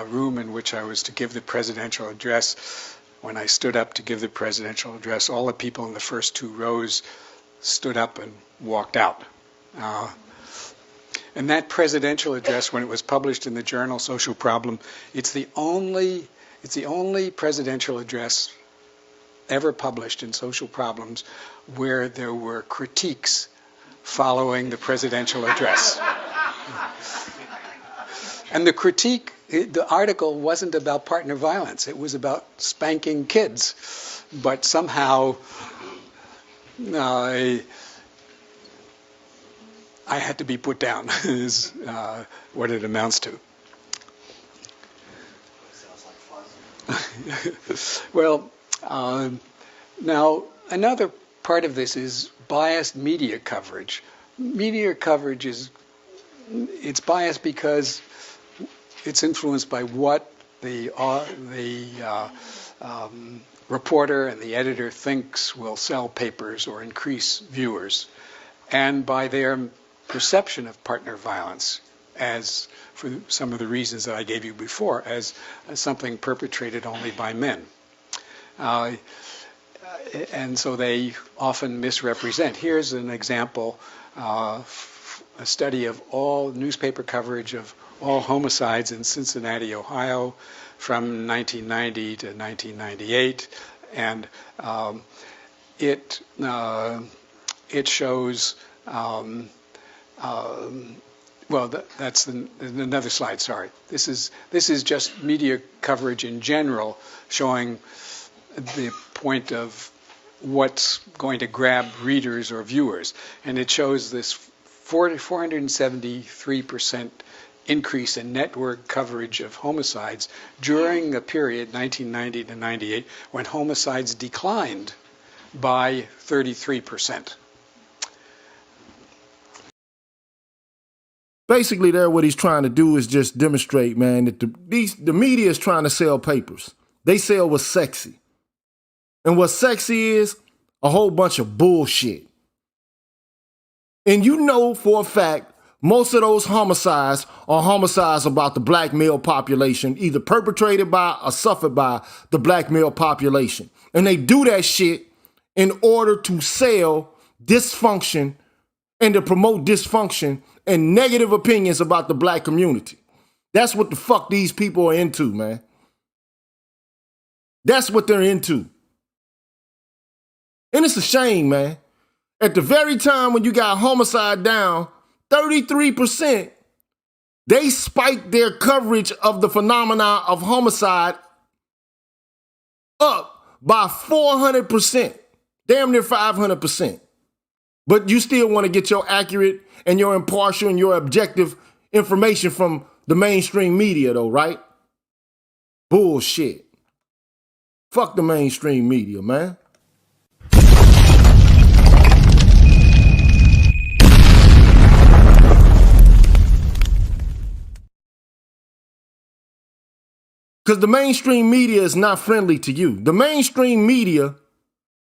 room in which I was to give the presidential address, when I stood up to give the presidential address, all the people in the first 2 rows stood up and walked out. And that presidential address, when it was published in the journal Social Problem, it's the only presidential address ever published in Social Problems where there were critiques following the presidential address. And the critique, the article wasn't about partner violence. It was about spanking kids. But somehow I had to be put down, is what it amounts to. Sounds like fun. Well, now another part of this is biased media coverage. Media coverage it's biased because it's influenced by what the reporter and the editor thinks will sell papers or increase viewers, and by their perception of partner violence, as for some of the reasons that I gave you before, as something perpetrated only by men. And so they often misrepresent. Here's an example, a study of all newspaper coverage of all homicides in Cincinnati, Ohio, from 1990 to 1998, and it shows. Well, that's another slide. Sorry, this is just media coverage in general, showing the point of what's going to grab readers or viewers, and it shows this 473% increase in network coverage of homicides during the period 1990 to 98, when homicides declined by 33%. Basically, there, what he's trying to do is just demonstrate, man, that the media is trying to sell papers. They sell what's sexy. And what sexy is a whole bunch of bullshit. And you know for a fact, most of those homicides are homicides about the black male population, either perpetrated by or suffered by the black male population. And they do that shit in order to sell dysfunction and to promote dysfunction and negative opinions about the black community. That's what the fuck these people are into, man. That's what they're into. And it's a shame, man. At the very time when you got homicide down 33%, they spiked their coverage of the phenomena of homicide up by 400%, damn near 500%. But you still want to get your accurate and your impartial and your objective information from the mainstream media, though, right? Bullshit. Fuck the mainstream media, man. Because the mainstream media is not friendly to you. The mainstream media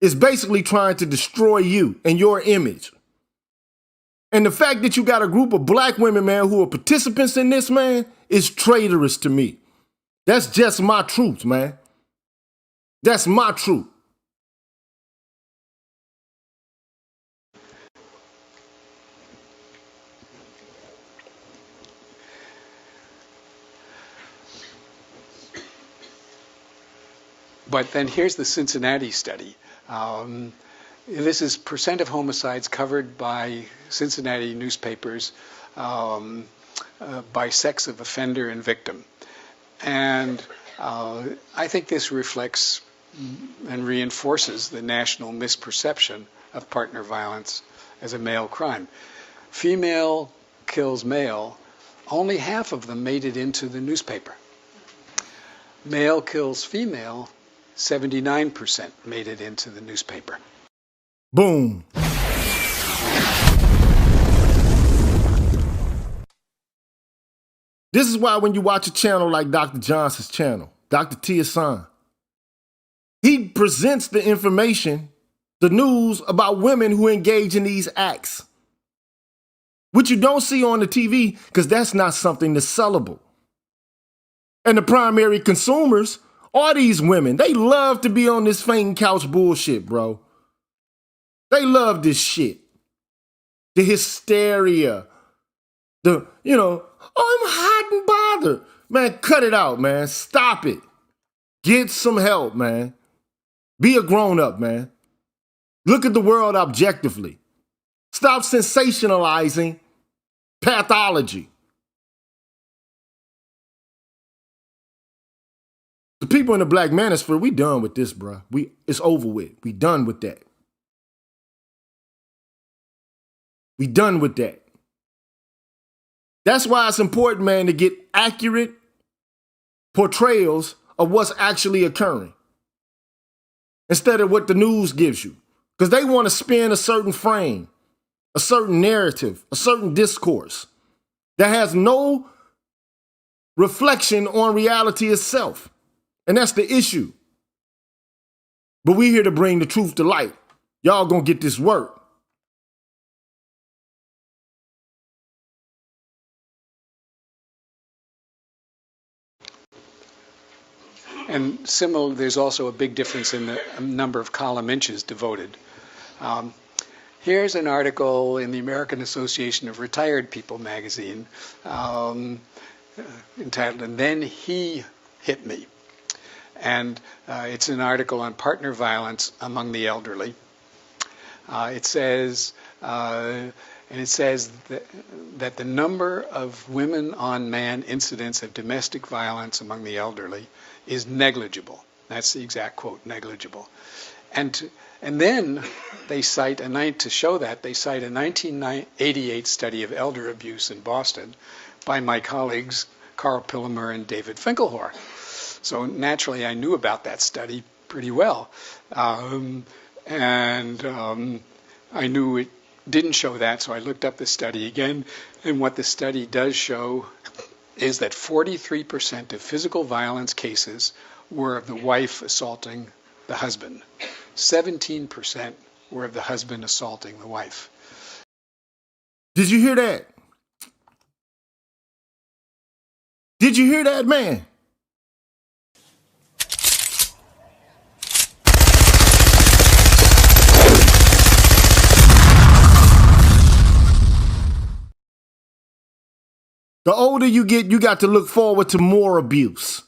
is basically trying to destroy you and your image. And the fact that you got a group of black women, man, who are participants in this, man, is traitorous to me. That's just my truth, man. That's my truth. But then here's the Cincinnati study. This is percent of homicides covered by Cincinnati newspapers by sex of offender and victim. And I think this reflects and reinforces the national misperception of partner violence as a male crime. Female kills male, only half of them made it into the newspaper. Male kills female, 79% made it into the newspaper. Boom. This is why when you watch a channel like Dr. Johnson's channel, Dr. Tia-san, he presents the information, the news about women who engage in these acts. Which you don't see on the TV because that's not something that's sellable. And the primary consumers are these women. They love to be on this fainting couch bullshit, bro. They love this shit. The hysteria. The, oh, I'm hot and bothered. Man, cut it out, man. Stop it. Get some help, man. Be a grown-up, man. Look at the world objectively. Stop sensationalizing pathology. The people in the Black manosphere, we done with this, bro. It's over with. We done with that. We done with that. That's why it's important, man, to get accurate portrayals of what's actually occurring instead of what the news gives you. Because they want to spin a certain frame, a certain narrative, a certain discourse that has no reflection on reality itself. And that's the issue. But we're here to bring the truth to light. Y'all gonna get this work. And similar, there's also a big difference in the number of column inches devoted. Here's an article in the American Association of Retired People magazine entitled, "And Then He Hit Me." And it's an article on partner violence among the elderly. It says that the number of women on man incidents of domestic violence among the elderly is negligible. That's the exact quote, negligible. And then they cite, to show that, they cite a 1988 study of elder abuse in Boston by my colleagues Carl Pillemer and David Finkelhor. So naturally I knew about that study pretty well. I knew it didn't show that, so I looked up the study again. And what the study does show is that 43% of physical violence cases were of the wife assaulting the husband. 17% were of the husband assaulting the wife. Did you hear that? Did you hear that, man? The older you get, you got to look forward to more abuse.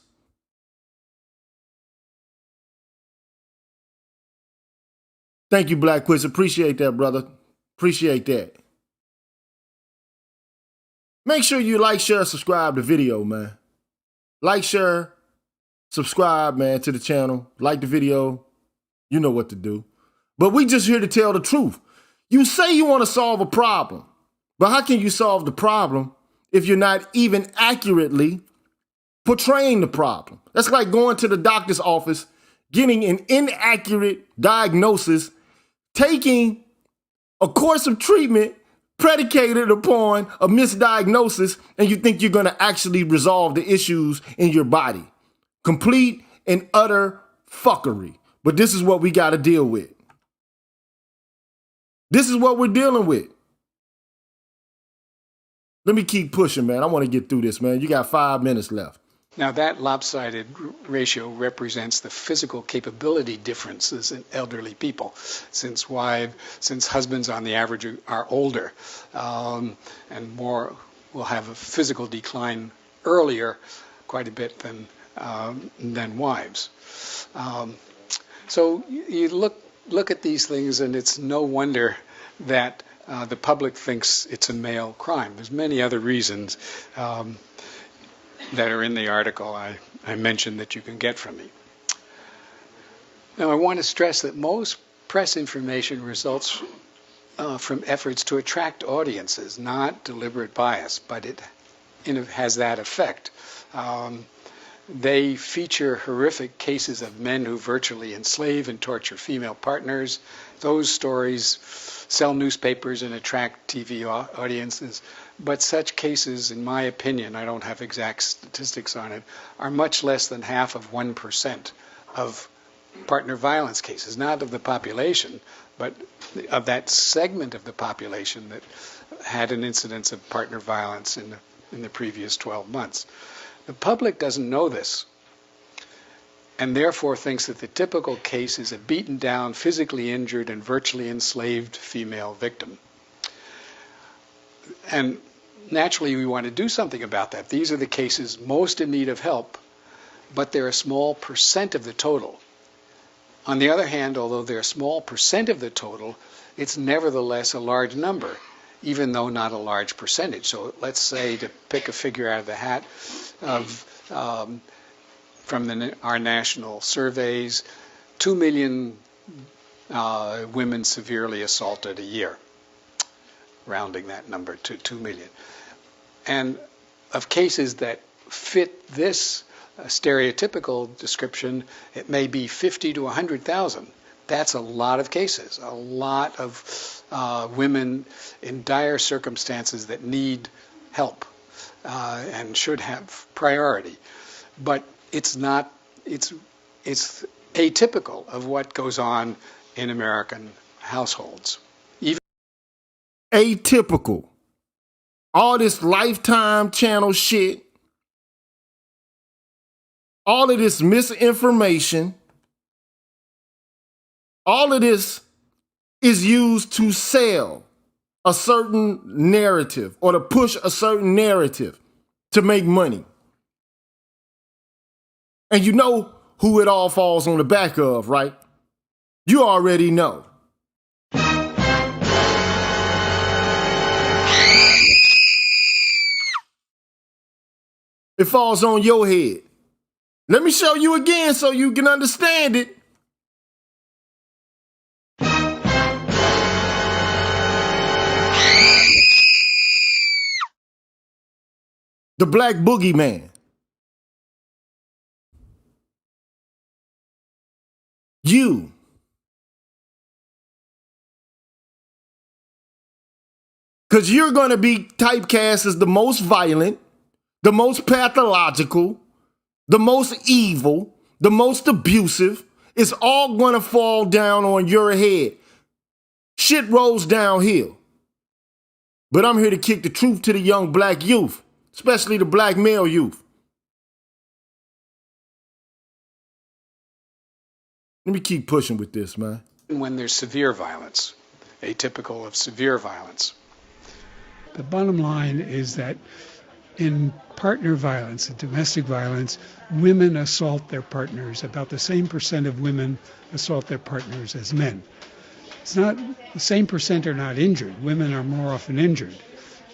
Thank you, Black Quiz. Appreciate that, brother. Appreciate that. Make sure you like, share, subscribe to the video, man. Like, share, subscribe, man, to the channel. Like the video. You know what to do. But we just here to tell the truth. You say you want to solve a problem, but how can you solve the problem if you're not even accurately portraying the problem? That's like going to the doctor's office, getting an inaccurate diagnosis, taking a course of treatment predicated upon a misdiagnosis, and you think you're going to actually resolve the issues in your body. Complete and utter fuckery. But this is what we got to deal with. This is what we're dealing with. Let me keep pushing, man. I want to get through this, man. You got 5 minutes left. Now that lopsided ratio represents the physical capability differences in elderly people, since husbands on the average are older and more will have a physical decline earlier, quite a bit than wives. So you look at these things, and it's no wonder that the public thinks it's a male crime. There's many other reasons. that are in the article I mentioned that you can get from me. Now, I want to stress that most press information results from efforts to attract audiences, not deliberate bias, but it has that effect. They feature horrific cases of men who virtually enslave and torture female partners. Those stories sell newspapers and attract TV audiences. But such cases, in my opinion, I don't have exact statistics on it, are much less than half of 1% of partner violence cases, not of the population, but of that segment of the population that had an incidence of partner violence in the previous 12 months. The public doesn't know this, and therefore thinks that the typical case is a beaten down, physically injured, and virtually enslaved female victim. And naturally, we want to do something about that. These are the cases most in need of help, but they're a small percent of the total. On the other hand, although they're a small percent of the total, it's nevertheless a large number, even though not a large percentage. So let's say, to pick a figure out of the hat, from our national surveys, 2 million women severely assaulted a year, rounding that number to 2 million. And of cases that fit this stereotypical description, it may be 50 to 100,000. That's a lot of cases, a lot of women in dire circumstances that need help and should have priority. But it's not, it's atypical of what goes on in American households. Atypical. All this Lifetime channel shit, all of this misinformation, all of this is used to sell a certain narrative or to push a certain narrative to make money. And you know who it all falls on the back of, right? You already know. It falls on your head. Let me show you again so you can understand it. The Black Boogeyman. You. Because you're going to be typecast as the most violent, the most pathological, the most evil, the most abusive. It's all going to fall down on your head. Shit rolls downhill. But I'm here to kick the truth to the young black youth, especially the black male youth. Let me keep pushing with this, man. When there's severe violence, atypical of severe violence. The bottom line is that in partner violence, in domestic violence, women assault their partners. About the same percent of women assault their partners as men. It's not the same percent are not injured. Women are more often injured.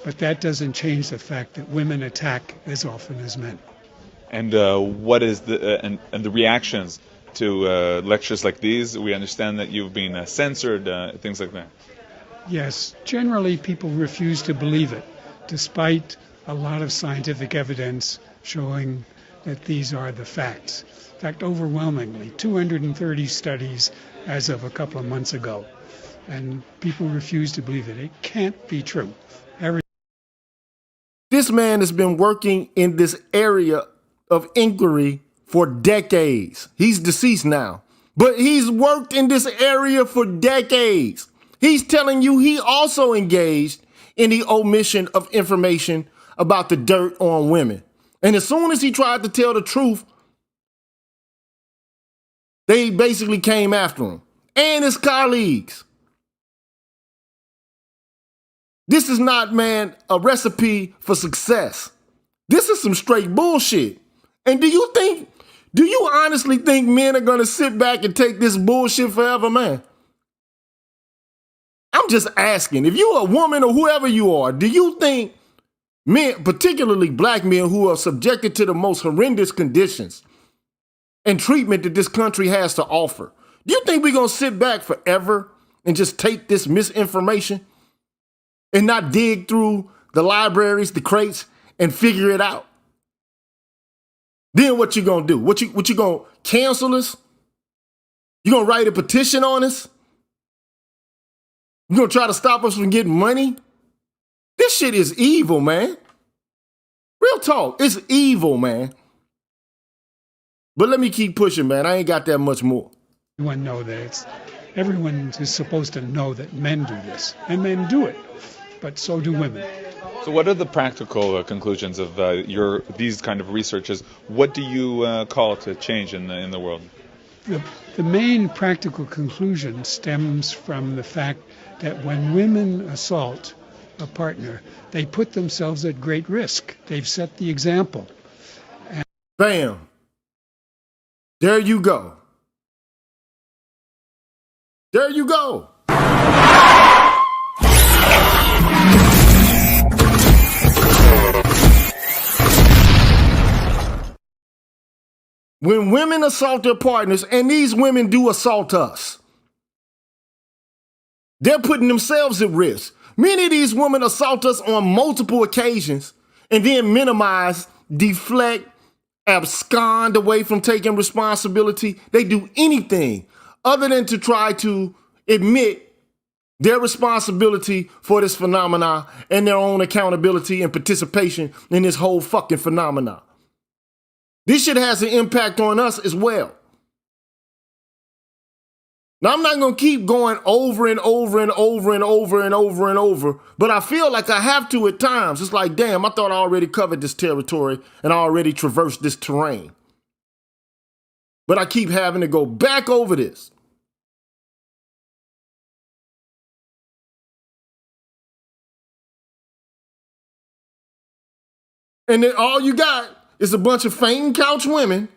But that doesn't change the fact that women attack as often as men. And what is the and the reactions to lectures like these? We understand that you've been censored, things like that. Yes, generally people refuse to believe it, despite a lot of scientific evidence showing that these are the facts. In fact, overwhelmingly, 230 studies as of a couple of months ago, and people refuse to believe it. It can't be true. This man has been working in this area of inquiry for decades. He's deceased now, but he's worked in this area for decades. He's telling you he also engaged in the omission of information about the dirt on women. And as soon as he tried to tell the truth, they basically came after him and his colleagues. This is not, man, a recipe for success. This is some straight bullshit. And do you honestly think men are going to sit back and take this bullshit forever, man? I'm just asking, if you're a woman or whoever you are, do you think Men, particularly black men who are subjected to the most horrendous conditions and treatment that this country has to offer. Do you think we're going to sit back forever and just take this misinformation and not dig through the libraries, the crates, and figure it out? Then what you going to do? What you going to cancel us? You going to write a petition on us? You going to try to stop us from getting money? This shit is evil, man. Real talk, it's evil, man. But let me keep pushing, man. I ain't got that much more. Everyone is supposed to know that men do this, and men do it, but so do women. So what are the practical conclusions of these kind of researches? What do you call to change in the world? The main practical conclusion stems from the fact that when women assault a partner, they put themselves at great risk. They've set the example. Bam. There you go. There you go. When women assault their partners, and these women do assault us, they're putting themselves at risk. Many of these women assault us on multiple occasions and then minimize, deflect, abscond away from taking responsibility. They do anything other than to try to admit their responsibility for this phenomena and their own accountability and participation in this whole fucking phenomena. This shit has an impact on us as well. Now, I'm not going to keep going over and over and over and over and over and over, but I feel like I have to at times. It's like, damn, I thought I already covered this territory and I already traversed this terrain. But I keep having to go back over this. And then all you got is a bunch of fainting couch women,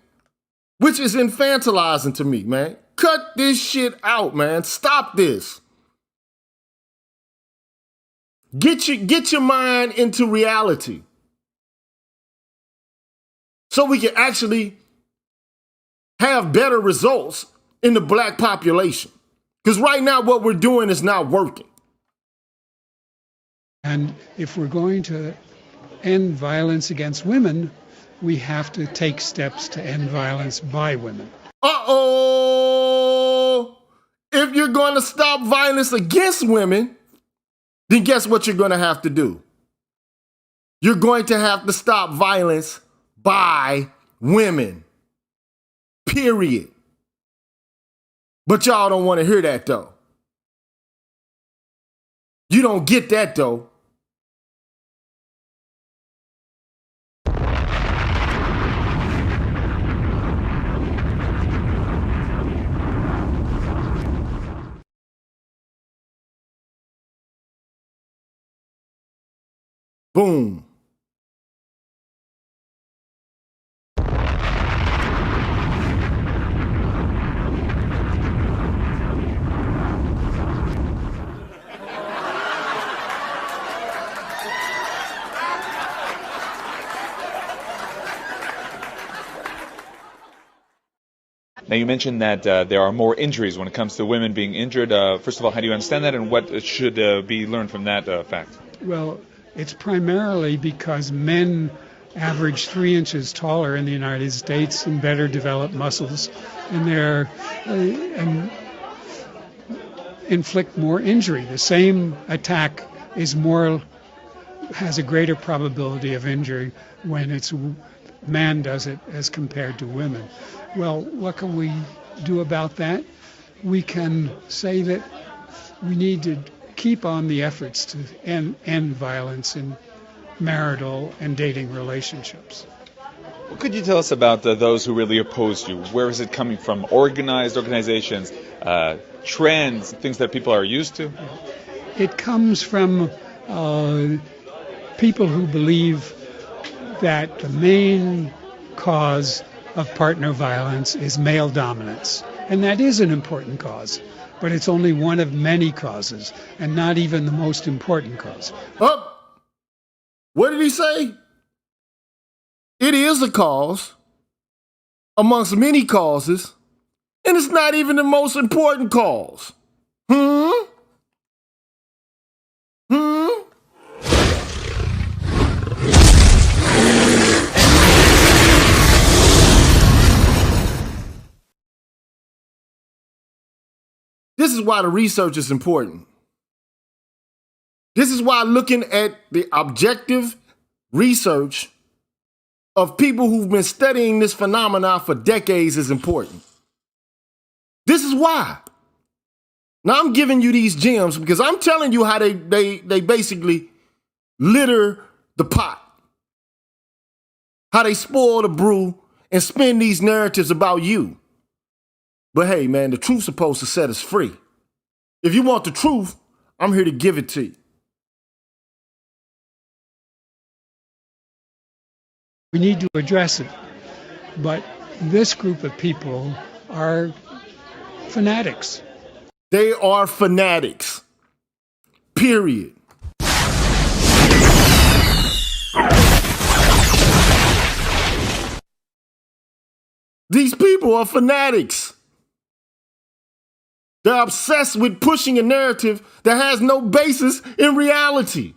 which is infantilizing to me, man. Cut this shit out, man. Stop this. Get your mind into reality so we can actually have better results in the black population. Because right now what we're doing is not working. And if we're going to end violence against women, we have to take steps to end violence by women. Uh-oh! If you're going to stop violence against women, then guess what you're going to have to do? You're going to have to stop violence by women. Period. But y'all don't want to hear that, though. You don't get that, though. Boom. Now, you mentioned that there are more injuries when it comes to women being injured. First of all, how do you understand that, and what should be learned from that fact? Well, it's primarily because men average 3 inches taller in the United States and better developed muscles, and and inflict more injury. The same attack has a greater probability of injury when it's man does it as compared to women. Well, what can we do about that? We can say that we need to keep on the efforts to end violence in marital and dating relationships. What could you tell us about those who really oppose you? Where is it coming from? Organized organizations, trends, things that people are used to? It comes from people who believe that the main cause of partner violence is male dominance. And that is an important cause, but it's only one of many causes, and not even the most important cause. Oh, What did he say? It is a cause amongst many causes, and it's not even the most important cause. This is why the research is important. This is why looking at the objective research of people who've been studying this phenomenon for decades is important. This is why. Now I'm giving you these gems because I'm telling you how they basically litter the pot. How they spoil the brew and spin these narratives about you. But hey, man, the truth's supposed to set us free. If you want the truth, I'm here to give it to you. We need to address it. But this group of people are fanatics. They are fanatics. Period. These people are fanatics. They're obsessed with pushing a narrative that has no basis in reality.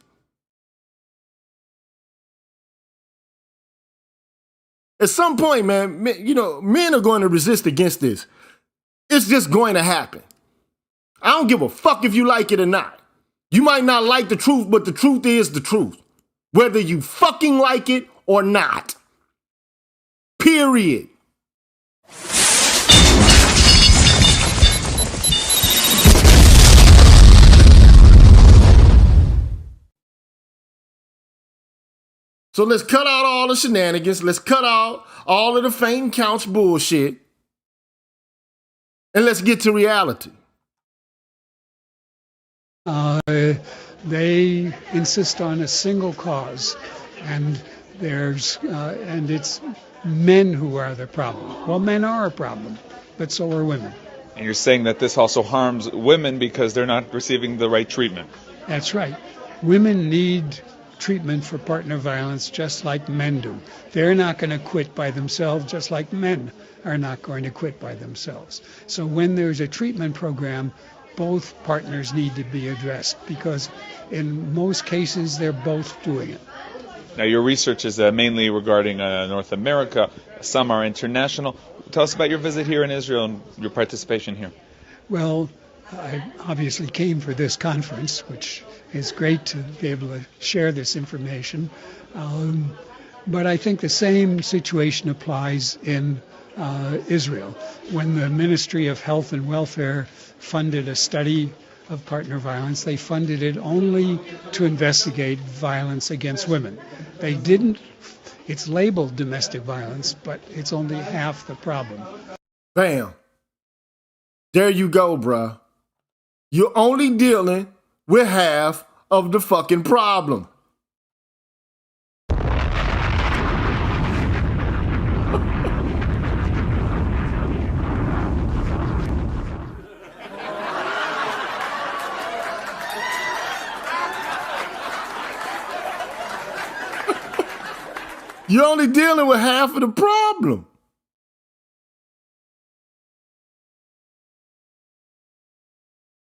At some point, man, men are going to resist against this. It's just going to happen. I don't give a fuck if you like it or not. You might not like the truth, but the truth is the truth. Whether you fucking like it or not. Period. So let's cut out all the shenanigans. Let's cut out all of the faint counts bullshit. And let's get to reality. They insist on a single cause, and it's men who are the problem. Well, men are a problem, but so are women. And you're saying that this also harms women because they're not receiving the right treatment. That's right. Women need treatment for partner violence just like men do. They're not going to quit by themselves just like men are not going to quit by themselves. So when there's a treatment program, both partners need to be addressed because in most cases they're both doing it. Now your research is mainly regarding North America. Some are international. Tell us about your visit here in Israel and your participation here. Well, I obviously came for this conference, which is great to be able to share this information. But I think the same situation applies in Israel. When the Ministry of Health and Welfare funded a study of partner violence, they funded it only to investigate violence against women. They didn't, it's labeled domestic violence, but it's only half the problem. Bam. There you go, bruh. You're only dealing with half of the fucking problem. You're only dealing with half of the problem.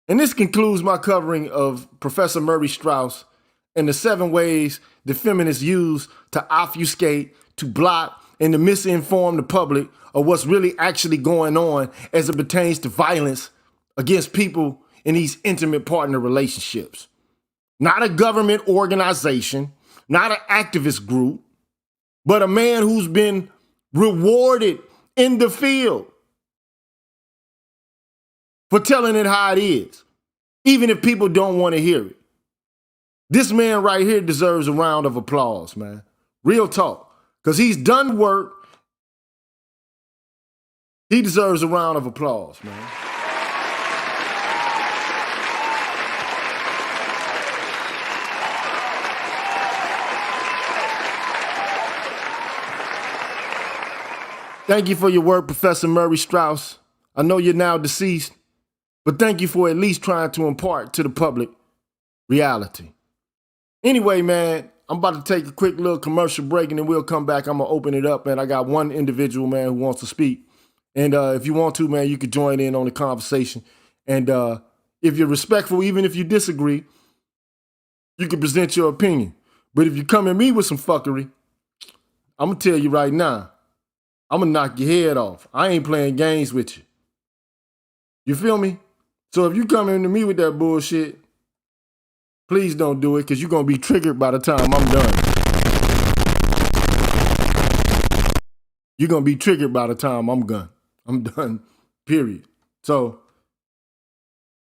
And this concludes my covering of Professor Murray Straus and the 7 ways the feminists use to obfuscate, to block, and to misinform the public of what's really actually going on as it pertains to violence against people in these intimate partner relationships. Not a government organization, not an activist group, but a man who's been rewarded in the field for telling it how it is, even if people don't want to hear it. This man right here deserves a round of applause, man. Real talk. Because he's done work. He deserves a round of applause, man. Thank you for your work, Professor Murray Straus. I know you're now deceased, but thank you for at least trying to impart to the public reality. Anyway, man, I'm about to take a quick little commercial break, and then we'll come back. I'm going to open it up, man. I got one individual, man, who wants to speak. And if you want to, man, you could join in on the conversation. And if you're respectful, even if you disagree, you can present your opinion. But if you come at me with some fuckery, I'm going to tell you right now, I'm going to knock your head off. I ain't playing games with you. You feel me? So if you come into me with that bullshit, please don't do it, because you're going to be triggered by the time I'm done. You're going to be triggered by the time I'm done. I'm done, period. So,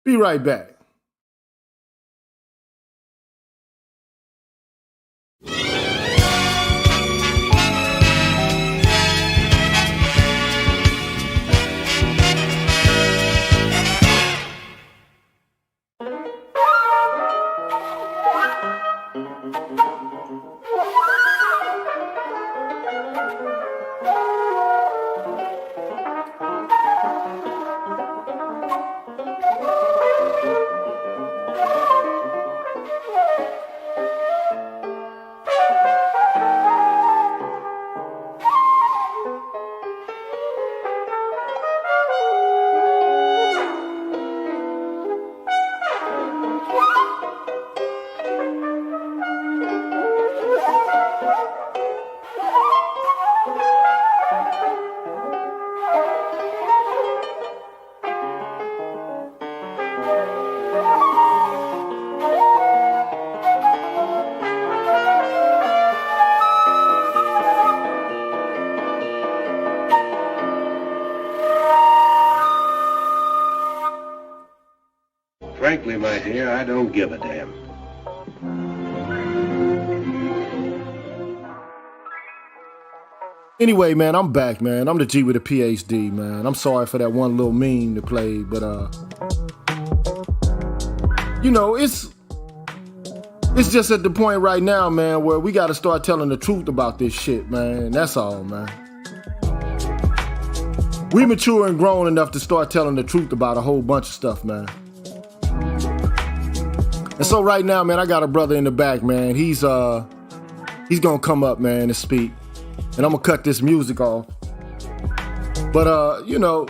be right back. Frankly, my dear, I don't give a damn. Anyway, man, I'm back, man. I'm the G with a PhD, man. I'm sorry for that one little meme to play, but you know, it's just at the point right now, man, where we got to start telling the truth about this shit, man. That's all, man. We mature and grown enough to start telling the truth about a whole bunch of stuff, man. And so right now, man, I got a brother in the back, man. He's gonna come up, man, and speak. And I'm gonna cut this music off. But you know,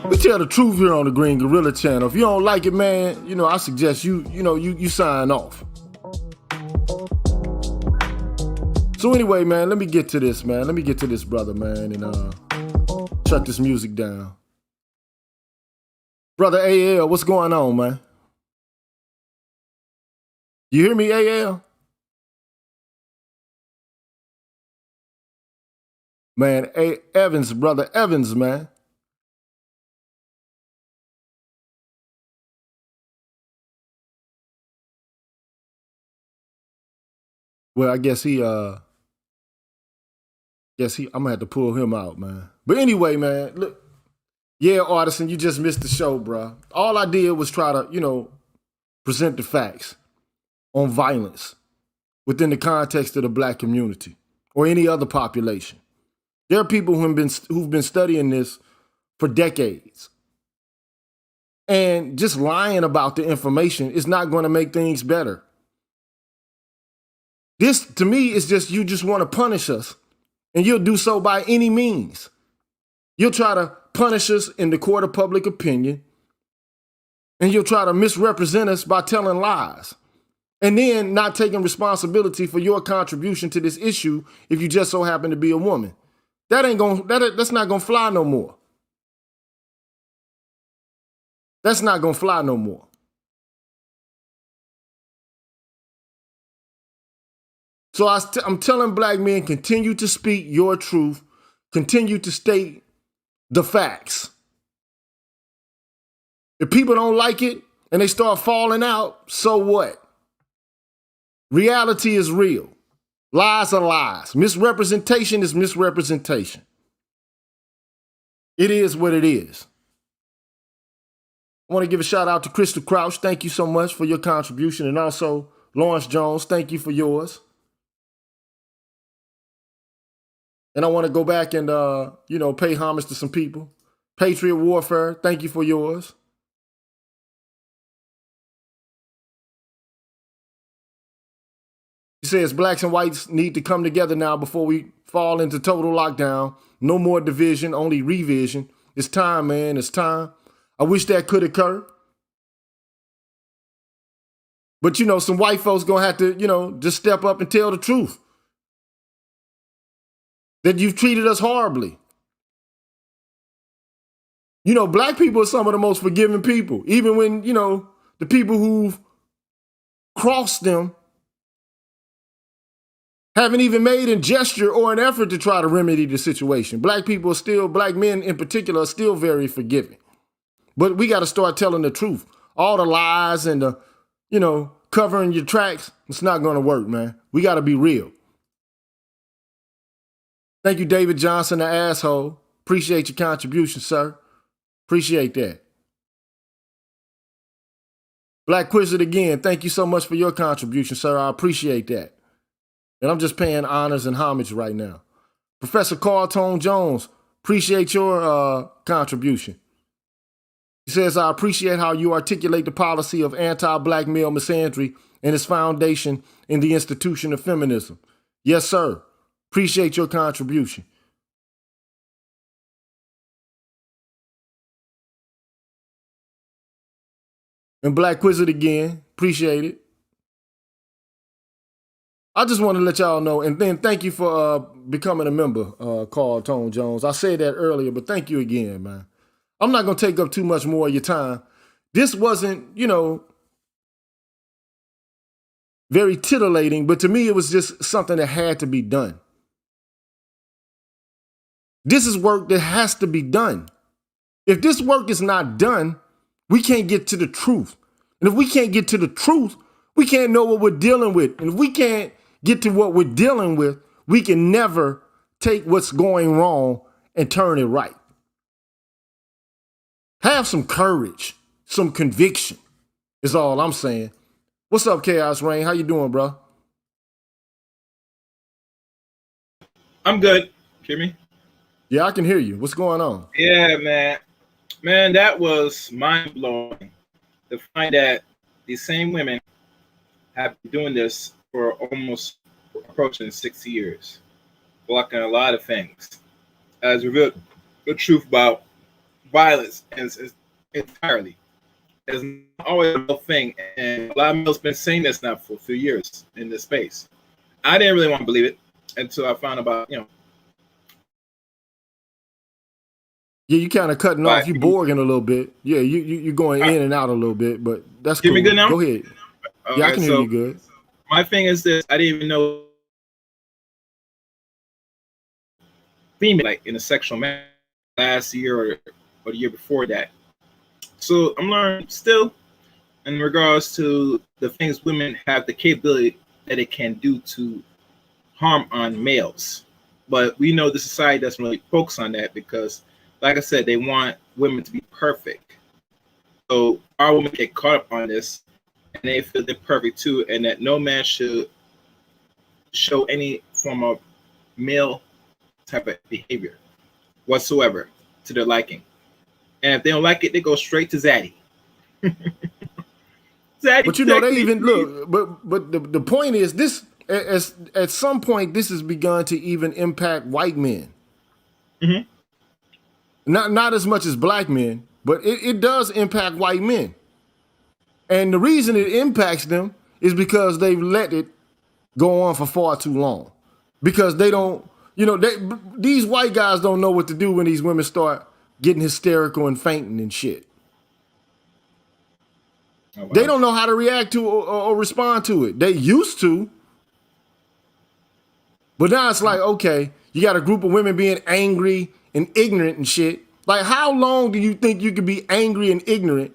we tell the truth here on the Green Gorilla channel. If you don't like it, man, you know, I suggest you sign off. So anyway, man, let me get to this, man. Let me get to this brother, man, and shut this music down. Brother AL, what's going on, man? You hear me, AL? Man, Evans, brother Evans, man. Well, I guess I'm gonna have to pull him out, man. But anyway, man, look. Yeah, Artisan, you just missed the show, bruh. All I did was try to, you know, present the facts on violence within the context of the black community or any other population. There are people who've been studying this for decades. And just lying about the information is not going to make things better. This, to me, is just, you just want to punish us, and you'll do so by any means. You'll try to punish us in the court of public opinion, and you'll try to misrepresent us by telling lies, and then not taking responsibility for your contribution to this issue if you just so happen to be a woman. That's not gonna fly no more. That's not gonna fly no more. So I'm telling black men, continue to speak your truth, continue to state the facts. If people don't like it and they start falling out, so what? Reality is real. Lies are lies. Misrepresentation is misrepresentation. It is what it is. I want to give a shout out to Crystal Crouch. Thank you so much for your contribution. And also Lawrence Jones, thank you for yours. And I want to go back and, pay homage to some people. Patriot Warfare, thank you for yours. says blacks and whites need to come together now before we fall into total lockdown. No more division, only revision. It's time, man. It's time. I wish that could occur. But, you know, some white folks going to have to, you know, just step up and tell the truth. That you've treated us horribly. You know, black people are some of the most forgiving people. Even when, you know, the people who've crossed them haven't even made a gesture or an effort to try to remedy the situation. Black people are still, black men in particular, are still very forgiving. But we got to start telling the truth. All the lies and the, you know, covering your tracks, it's not going to work, man. We got to be real. Thank you, David Johnson, the asshole. Appreciate your contribution, sir. Appreciate that. Black Quizard again, thank you so much for your contribution, sir. I appreciate that. And I'm just paying honors and homage right now. Professor Carl Tone Jones, appreciate your contribution. He says, I appreciate how you articulate the policy of anti-black male misandry and its foundation in the institution of feminism. Yes, sir. Appreciate your contribution. And Black Quizard again, appreciate it. I just want to let y'all know, and then thank you for becoming a member, Carl Tone Jones. I said that earlier, but thank you again, man. I'm not going to take up too much more of your time. This wasn't, you know, very titillating, but to me, it was just something that had to be done. This is work that has to be done. If this work is not done, we can't get to the truth. And if we can't get to the truth, we can't know what we're dealing with. And if we can't get to what we're dealing with, we can never take what's going wrong and turn it right. Have some courage, some conviction is all I'm saying. What's up, Chaos Rain? How you doing, bro? I'm good. Can you hear me? Yeah, I can hear you. What's going on? Yeah, man. Man, that was mind-blowing to find that these same women have been doing this for almost approaching 6 years, blocking a lot of things. As revealed the truth about violence is entirely. It's not always a real thing, and a lot of males been saying this now for a few years in this space. I didn't really want to believe it until I found about, you know. Yeah, you kind of cutting off. You borging a little bit. Yeah, you going in and out a little bit, but that's cool. Hear me good now? Go ahead. Okay, yeah, I can hear you good. My thing is this: I didn't even know female like in a sexual manner last year or the year before that. So I'm learning still in regards to the things women have the capability that it can do to harm on males. But we know the society doesn't really focus on that because, like I said, they want women to be perfect. So our women get caught up on this and they feel they're perfect too, and that no man should show any form of male type of behavior whatsoever to their liking. And if they don't like it, they go straight to Zaddy. Zaddy, but you know, they even look, but the point is this, at some point, this has begun to even impact white men. Mm-hmm. Not as much as black men, but it does impact white men. And the reason it impacts them is because they've let it go on for far too long. Because they don't, you know, these white guys don't know what to do when these women start getting hysterical and fainting and shit. Oh, wow. They don't know how to react to or respond to it. They used to. But now it's like, okay, you got a group of women being angry and ignorant and shit. Like, how long do you think you could be angry and ignorant?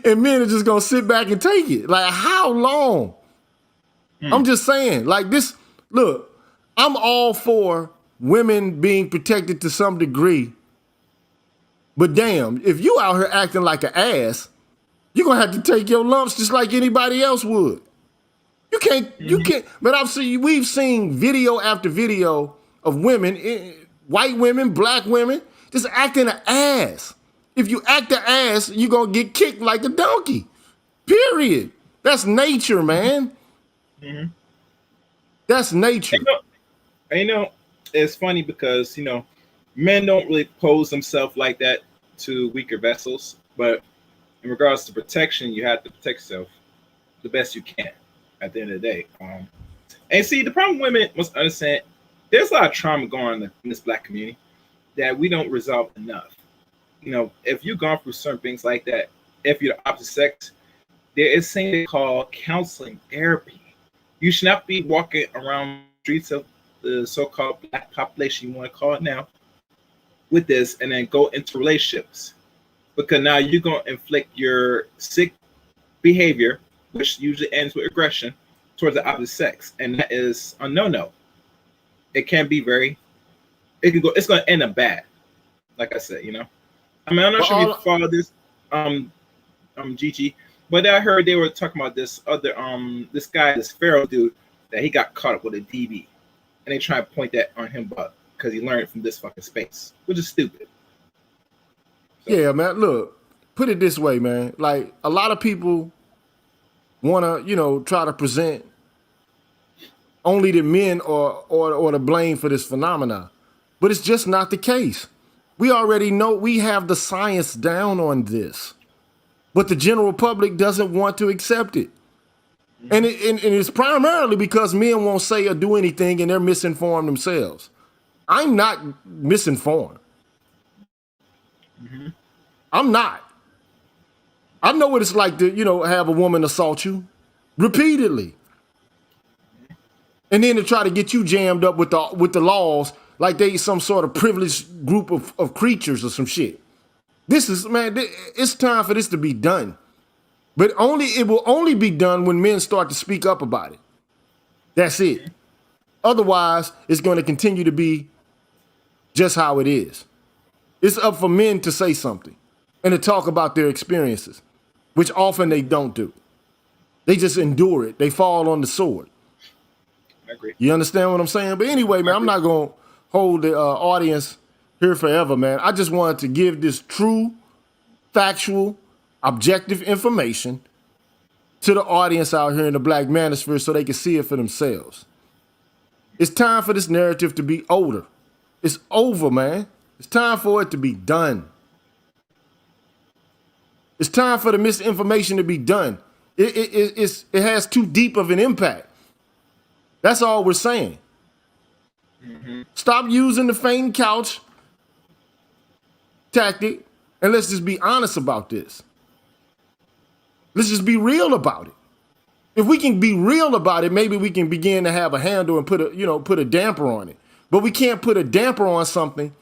And men are just gonna sit back and take it. Like, how long? I'm just saying, like this, look, I'm all for women being protected to some degree. But damn, if you out here acting like an ass, you're gonna have to take your lumps just like anybody else would. You can't, but we've seen video after video of women, white women, black women, just acting an ass. If you act an ass, you're gonna get kicked like a donkey. Period. That's nature, man. Mhm. That's nature. And, it's funny because men don't really pose themselves like that to weaker vessels, but in regards to protection, you have to protect yourself the best you can. At the end of the day, and see, the problem women must understand, there's a lot of trauma going on in this black community that we don't resolve enough. If you've gone through certain things like that, if you're the opposite sex, there is something called counseling therapy. You should not be walking around the streets of the so-called black population, you want to call it now, with this and then go into relationships. Because now you're going to inflict your sick behavior, which usually ends with aggression, towards the opposite sex. And that is a no-no. It can be it's going to end up bad. Like I said, I mean, I'm not sure if you follow this, Gigi, but I heard they were talking about this other, this guy, this Pharaoh dude, that he got caught up with a DB, and they try to point that on him, but because he learned from this fucking space, which is stupid. So. Yeah, man. Look, put it this way, man. Like, a lot of people want to, try to present only the men or the blame for this phenomena, but it's just not the case. We already know, we have the science down on this, but the general public doesn't want to accept it. And it's primarily because men won't say or do anything and they're misinformed themselves. I'm not misinformed. Mm-hmm. I'm not. I know what it's like to, have a woman assault you repeatedly. And then to try to get you jammed up with the laws like they some sort of privileged group of creatures or some shit. This is, man, it's time for this to be done. But it will only be done when men start to speak up about it. That's it. Otherwise, it's going to continue to be just how it is. It's up for men to say something and to talk about their experiences, which often they don't do. They just endure it. They fall on the sword. I agree. You understand what I'm saying? But anyway, man, I'm not going to hold the audience here forever, man. I just wanted to give this true, factual, objective information to the audience out here in the Black Manosphere so they can see it for themselves. It's time for this narrative to be older. It's over, man. It's time for it to be done. It's time for the misinformation to be done. It has too deep of an impact. That's all we're saying. Mm-hmm. Stop using the faint couch tactic, and let's just be honest about this. Let's just be real about it. If we can be real about it, maybe we can begin to have a handle and put a damper on it. But we can't put a damper on something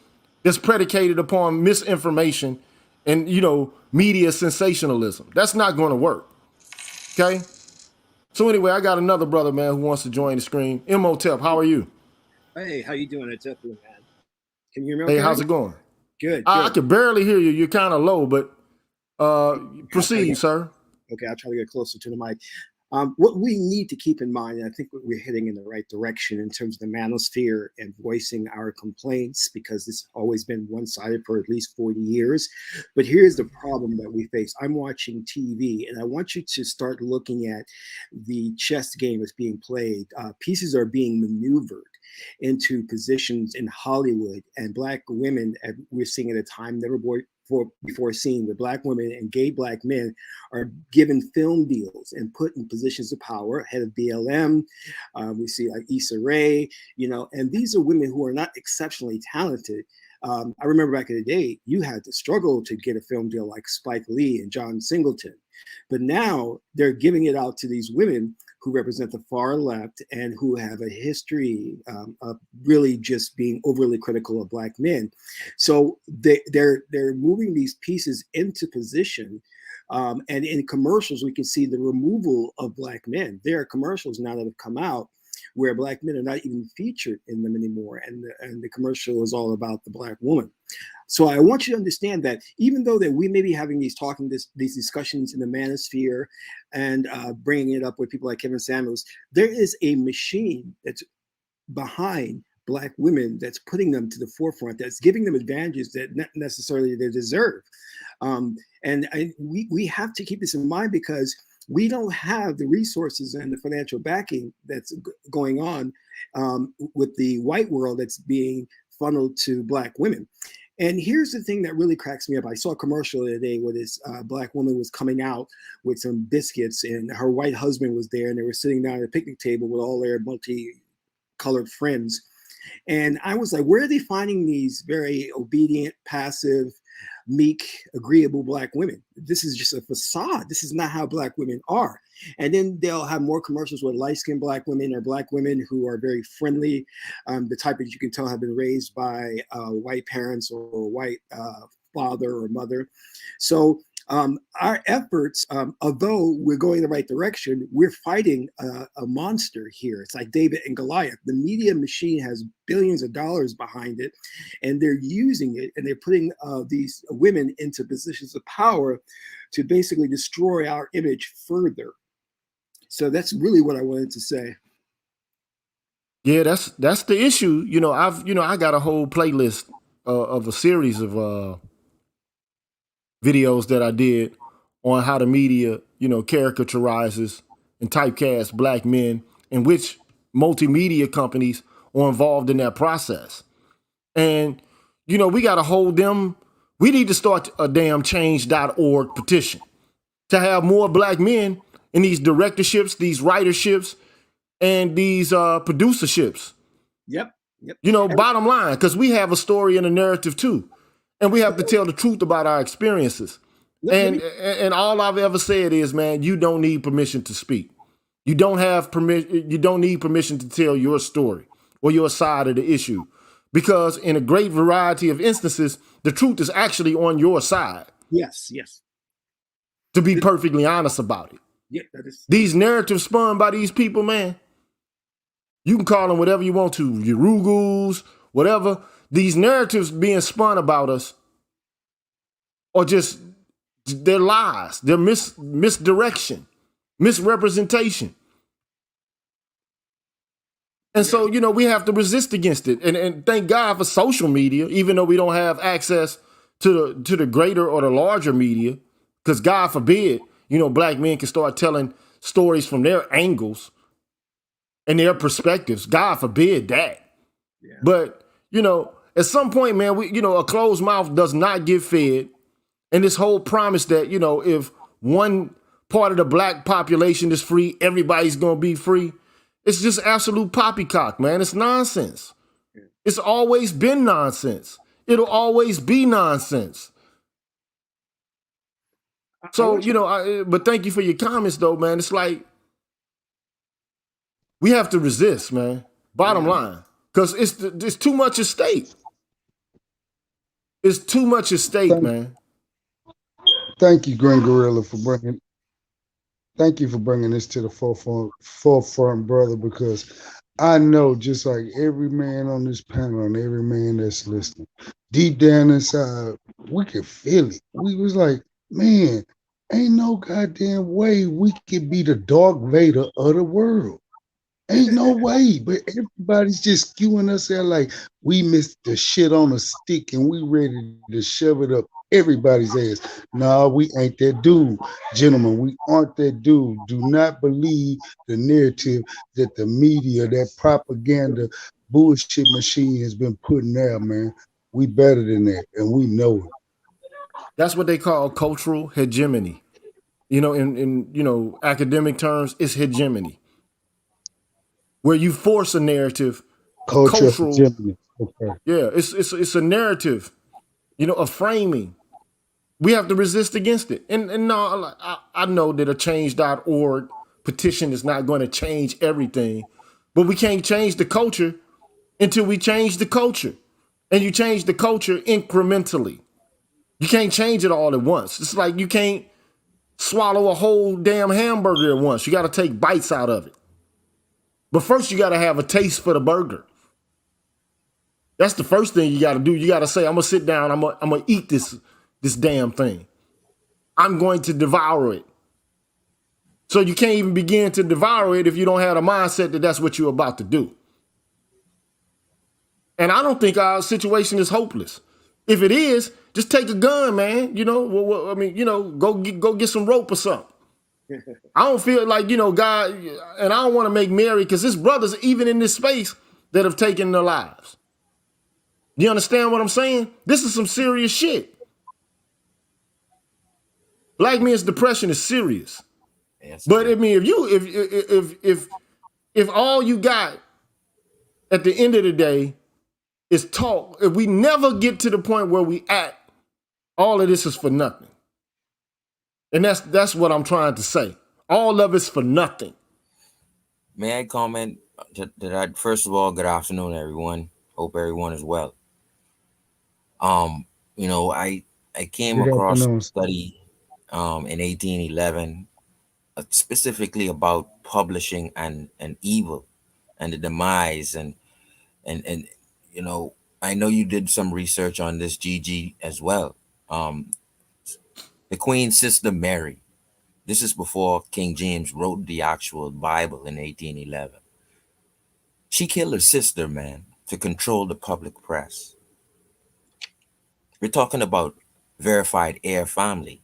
that's predicated upon misinformation and, media sensationalism. That's not going to work. Okay? So anyway, I got another brother, man, who wants to join the screen. Imhotep, how are you? Hey, how you doing? It's Ethel, man. Can you hear me okay? Hey, how's it going? Good. I can barely hear you. You're kind of low, but proceed, sir. Okay, I'll try to get closer to the mic. What we need to keep in mind, and I think we're heading in the right direction in terms of the manosphere and voicing our complaints, because it's always been one-sided for at least 40 years. But here's the problem that we face. I'm watching TV, and I want you to start looking at the chess game that's being played. Pieces are being maneuvered into positions in Hollywood, and Black women, we're seeing at a time never before seen, where Black women and gay Black men are given film deals and put in positions of power, head of BLM. We see like Issa Rae, and these are women who are not exceptionally talented. I remember back in the day, you had to struggle to get a film deal like Spike Lee and John Singleton. But now they're giving it out to these women who represent the far left and who have a history of really just being overly critical of Black men. So they're moving these pieces into position. And in commercials, we can see the removal of Black men. There are commercials now that have come out where Black men are not even featured in them anymore. And the commercial is all about the Black woman. So I want you to understand that even though that we may be having these discussions in the manosphere and bringing it up with people like Kevin Samuels, there is a machine that's behind Black women that's putting them to the forefront, that's giving them advantages that not necessarily they deserve. And we have to keep this in mind, because we don't have the resources and the financial backing that's going on with the white world that's being funneled to Black women. And here's the thing that really cracks me up. I saw a commercial the other day where this Black woman was coming out with some biscuits, and her white husband was there, and they were sitting down at a picnic table with all their multicolored friends. And I was like, where are they finding these very obedient, passive, meek, agreeable Black women? This is just a facade. This is not how Black women are. And then they'll have more commercials with light-skinned Black women or Black women who are very friendly, the type that you can tell have been raised by white parents or white father or mother. So our efforts, although we're going in the right direction, we're fighting a monster here. It's like David and Goliath. The media machine has billions of dollars behind it, and they're using it, and they're putting these women into positions of power to basically destroy our image further. So that's really what I wanted to say. Yeah, that's the issue. I got a whole playlist of a series of videos that I did on how the media, caricaturizes and typecasts Black men, and which multimedia companies are involved in that process. And, we got to hold them. We need to start a damn change.org petition to have more Black men in these directorships, these writerships, and these producerships. Yep. Bottom line, because we have a story and a narrative too. And we have to tell the truth about our experiences. And all I've ever said is, man, you don't need permission to speak. You don't have permission. You don't need permission to tell your story or your side of the issue, because in a great variety of instances, the truth is actually on your side. Yes. To be perfectly honest about it. Yeah, that is. These narratives spun by these people, man. You can call them whatever you want to, Urugus, whatever. These narratives being spun about us are just, they're lies. They're misdirection, misrepresentation. And so, we have to resist against it. And thank God for social media, even though we don't have access to the greater or the larger media, because God forbid, Black men can start telling stories from their angles and their perspectives. God forbid that. Yeah. But, at some point, man, a closed mouth does not get fed. And this whole promise that, if one part of the Black population is free, everybody's going to be free. It's just absolute poppycock, man. It's nonsense. Yeah. It's always been nonsense. It'll always be nonsense. So, but thank you for your comments, though, man. It's like, we have to resist, man. Bottom line. Because it's too much at stake. It's too much at stake, man. Thank you, Green Gorilla, for bringing this to the forefront, brother, because I know, just like every man on this panel and every man that's listening, deep down inside, we could feel it. We was like, man, ain't no goddamn way we could be the Darth Vader of the world. Ain't no way, but everybody's just skewing us out like we missed the shit on a stick and we ready to shove it up everybody's ass. Nah, we ain't that dude. Gentlemen, we aren't that dude. Do not believe the narrative that the media, that propaganda bullshit machine has been putting out, man. We better than that, and we know it. That's what they call cultural hegemony. In academic terms, it's hegemony, where you force a narrative, cultural hegemony. Okay. Yeah, it's a narrative, a framing. We have to resist against it. And no, I know that a change.org petition is not going to change everything, but we can't change the culture until we change the culture. And you change the culture incrementally. You can't change it all at once. It's like you can't swallow a whole damn hamburger at once. You got to take bites out of it. But first you got to have a taste for the burger. That's the first thing you got to do. You got to say, I'm going to sit down, I'm going to eat this damn thing. I'm going to devour it. So you can't even begin to devour it if you don't have a mindset that that's what you're about to do. And I don't think our situation is hopeless. If it is, just take a gun, man. Go get some rope or something. I don't feel like, God, and I don't want to make merry because there's brothers even in this space that have taken their lives. You understand what I'm saying? This is some serious shit. Black men's depression is serious. Yes, But true. I mean, if all you got at the end of the day is talk, if we never get to the point where we act, all of this is for nothing. And that's what I'm trying to say. All of it's for nothing. May I comment that first of all, good afternoon, everyone. Hope everyone is well. I came Good across a afternoon. study in 1811 specifically about publishing and evil and the demise and I know you did some research on this, Gigi, as well. Um, the Queen's sister Mary. This is before King James wrote the actual Bible in 1811. She killed her sister, man, to control the public press. We're talking about verified heir family.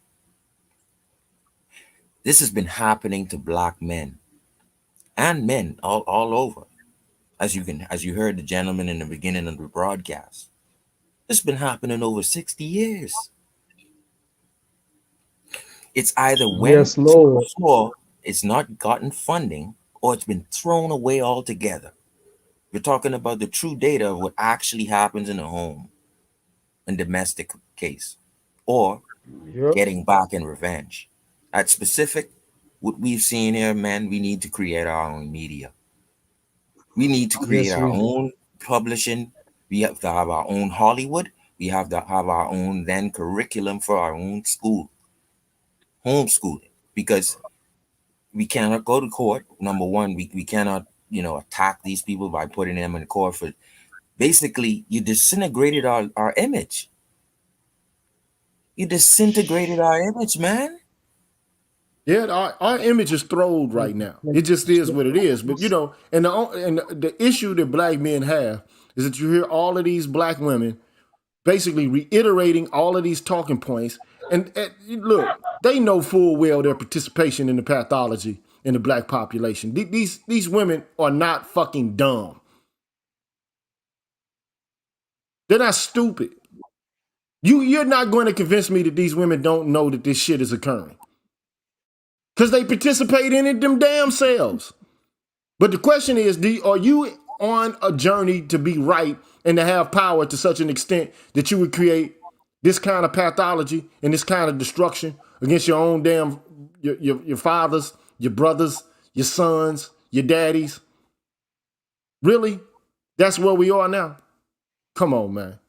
This has been happening to black men and men all over. As you heard the gentleman in the beginning of the broadcast. This has been happening over 60 years. It's either when Yes, so Lord. small it's not gotten funding or it's been thrown away altogether. We're talking about the true data of what actually happens in a home in domestic case or Yep. getting back in revenge. At specific, what we've seen here, man, we need to create our own media. We need to create Yes, our we do. own publishing. We have to have our own Hollywood. We have to have our own then curriculum for our own school, homeschooling, because we cannot go to court. Number one, we cannot, attack these people by putting them in court for basically you disintegrated our image. You disintegrated our image, man. Yeah, our image is throwed right now. It just is what it is. But and the issue that black men have is that you hear all of these black women basically reiterating all of these talking points. And look, they know full well their participation in the pathology in the black population. These women are not fucking dumb. They're not stupid. You're not going to convince me that these women don't know that this shit is occurring. Because they participate in it them damn selves. But the question is, are you on a journey to be right and to have power to such an extent that you would create this kind of pathology and this kind of destruction against your own damn, your fathers, your brothers, your sons, your daddies? Really? That's where we are now? Come on, man.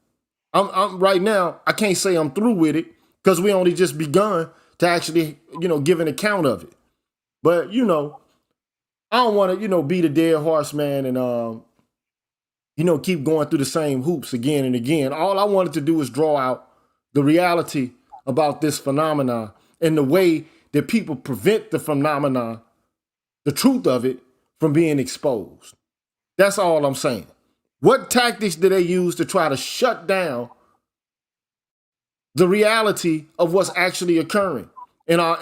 I'm right now, I can't say I'm through with it because we only just begun to actually, give an account of it. But, I don't want to, be the dead horse, man, and keep going through the same hoops again and again. All I wanted to do is draw out the reality about this phenomenon and the way that people prevent the phenomenon, the truth of it, from being exposed. That's all I'm saying. What tactics do they use to try to shut down the reality of what's actually occurring in our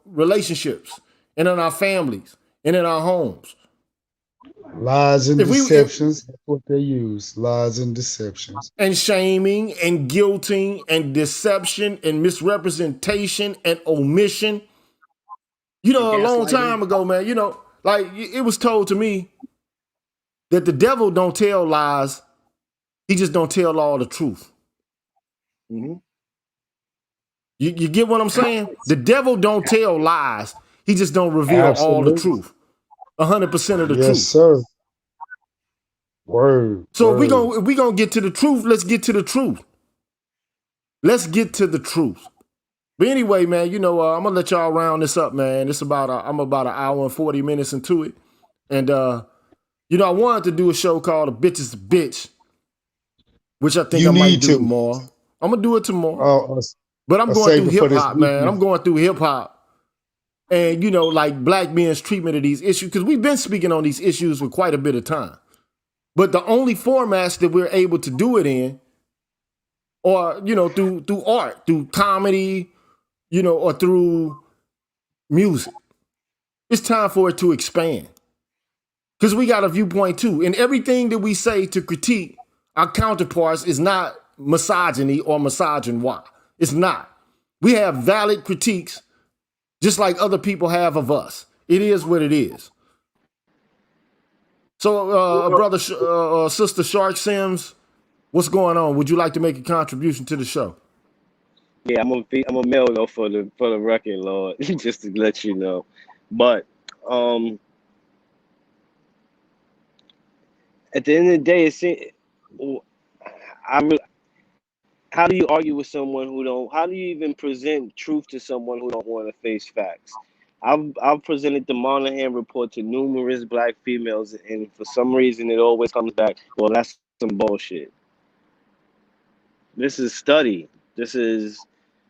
relationships and in our families and in our homes? Lies and If deceptions. That's what they use. Lies and deceptions. and shaming and guilting and deception and misrepresentation and omission. A long gaslighting. time ago, man, like it was told to me that the devil don't tell lies, he just don't tell all the truth. Mm-hmm. You get what I'm saying? The devil don't tell lies, he just don't reveal all the Absolutely. truth, 100% of the Yes, truth. sir. Word. So Word. if we gonna get to the truth, let's get to the truth. Let's get to the truth. But anyway, man, I'm gonna let y'all round this up, man. I'm about an hour and 40 minutes into it, and I wanted to do a show called "A Bitch Is a Bitch," which I think You I might need do to. tomorrow. I'm gonna do it tomorrow, but I'm going save through it for hip this hop, man. I'm weekend. going through hip hop, and like black men's treatment of these issues, because we've been speaking on these issues for quite a bit of time. But the only formats that we're able to do it in, or through art, through comedy, or through music. It's time for it to expand. Because we got a viewpoint too. And everything that we say to critique our counterparts is not misogyny or misogynoir. It's not. We have valid critiques just like other people have of us. It is what it is. So, Sister Shark Sims, what's going on? Would you like to make a contribution to the show? Yeah, I'm a male though for the record, Lord, just to let you know. But at the end of the day, how do you argue with someone who don't? How do you even present truth to someone who don't want to face facts? I've presented the Monahan report to numerous black females, and for some reason, it always comes back. Well, that's some bullshit. This is study. This is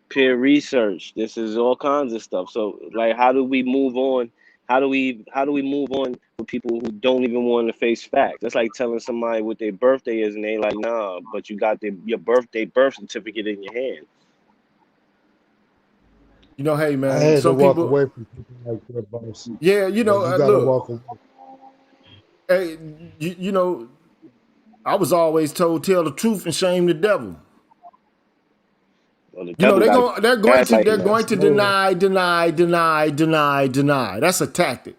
peer research. This is all kinds of stuff. So, like, how do we move on? How do we move on with people who don't even want to face facts? That's like telling somebody what their birthday is, and they like, nah, but you got your birth certificate in your hand. You know, hey man, I had some to walk people away from people like that, boss. Yeah, you know, you gotta look, walk away. Hey, you know, I was always told tell the truth and shame the devil. Well, the You know, devil they're going to gaslighting us. deny. That's a tactic.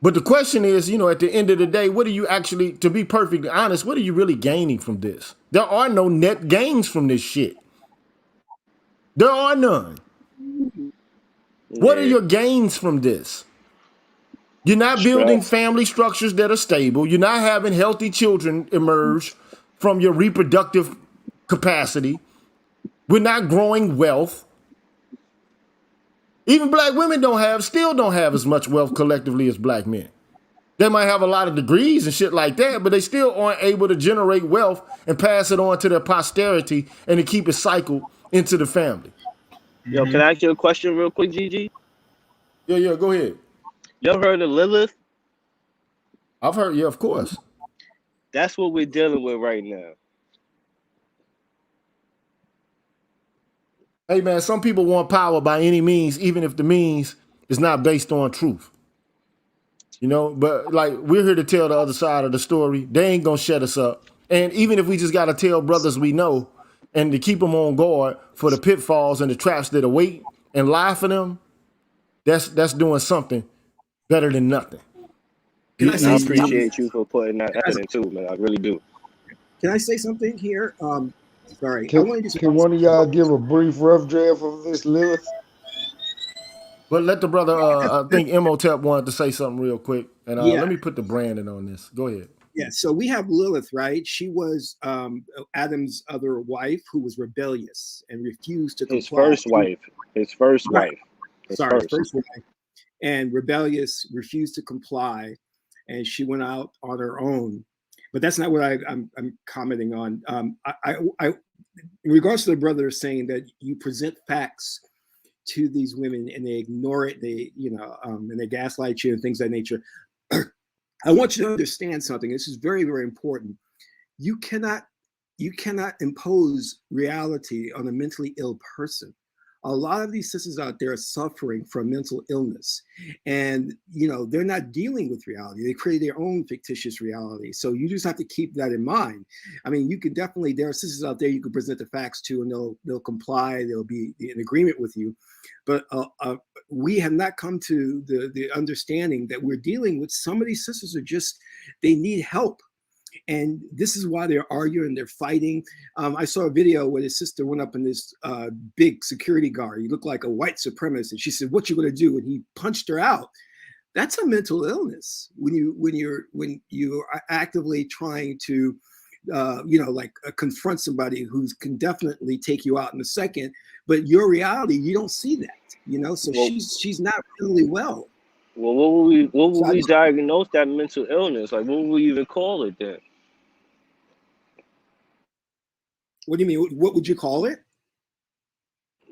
But the question is, you know, at the end of the day, what are you actually, to be perfectly honest, what are you really gaining from this? There are no net gains from this shit. There are none. What are Yeah. your gains from this? You're not building Stress. family structures that are stable. You're not having healthy children emerge from your reproductive capacity. We're not growing wealth. Even black women still don't have as much wealth collectively as black men. They might have a lot of degrees and shit like that, but they still aren't able to generate wealth and pass it on to their posterity and to keep it cycled into the family. Yo, can I ask you a question real quick, Gigi? Yeah, go ahead. You ever heard of Lilith? I've heard, yeah, of course. That's what we're dealing with right now. Hey man, some people want power by any means, even if the means is not based on truth. You know, but like we're here to tell the other side of the story. They ain't gonna shut us up. And even if we just gotta tell brothers we know and to keep them on guard for the pitfalls and the traps that await and lie for them, that's doing something better than nothing. Can I say I something? appreciate you for putting that in too, man. I really do. Can I say something here? Sorry, I Can, want to just. can one of y'all give a brief rough draft of this Lilith? But let the brother, I think Imhotep wanted to say something real quick. And Yeah. let me put the branding on this. Go ahead. Yeah, so we have Lilith, right? She was Adam's other wife who was rebellious and refused to comply. His first wife. First wife. And rebellious, refused to comply, and she went out on her own. But that's not what I'm commenting on. In regards to the brother saying that you present facts to these women and they ignore it, and they gaslight you and things of that nature. I want you to understand something. This is very, very important. You cannot impose reality on a mentally ill person. A lot of these sisters out there are suffering from mental illness, and they're not dealing with reality. They create their own fictitious reality. So you just have to keep that in mind. I mean, you can definitely, there are sisters out there you can present the facts to, and they'll comply. They'll be in agreement with you. But we have not come to the understanding that we're dealing with some of these sisters they need help. And this is why they're arguing, they're fighting. I saw a video where his sister went up in this big security guard. He looked like a white supremacist. And she said, "What you gonna do?" And he punched her out. That's a mental illness when you are actively trying to confront somebody who can definitely take you out in a second, but your reality, you don't see that, so she's not really well. Well, what would we diagnose that mental illness? Like, what would we even call it then? What do you mean? What would you call it?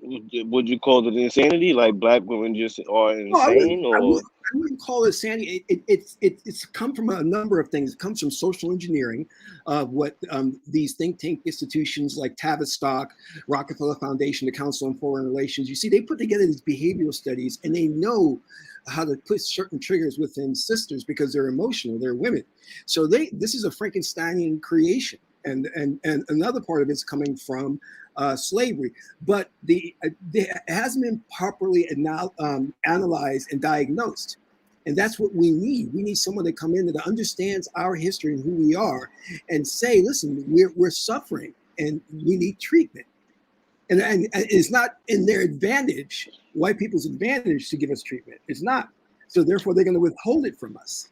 Would you call it insanity? Like black women just are No, insane, or I wouldn't call it sanity. It's come from a number of things. It comes from social engineering of what these think tank institutions like Tavistock, Rockefeller Foundation, the Council on Foreign Relations. You see, they put together these behavioral studies, and they know how to put certain triggers within sisters because they're emotional, they're women. So this is a Frankensteinian creation. And another part of it's coming from slavery, but it hasn't been properly analyzed and diagnosed. And that's what we need. We need someone to come in that understands our history and who we are, and say, "Listen, we're suffering, and we need treatment." And it's not in their advantage, white people's advantage, to give us treatment. It's not. So therefore, they're going to withhold it from us.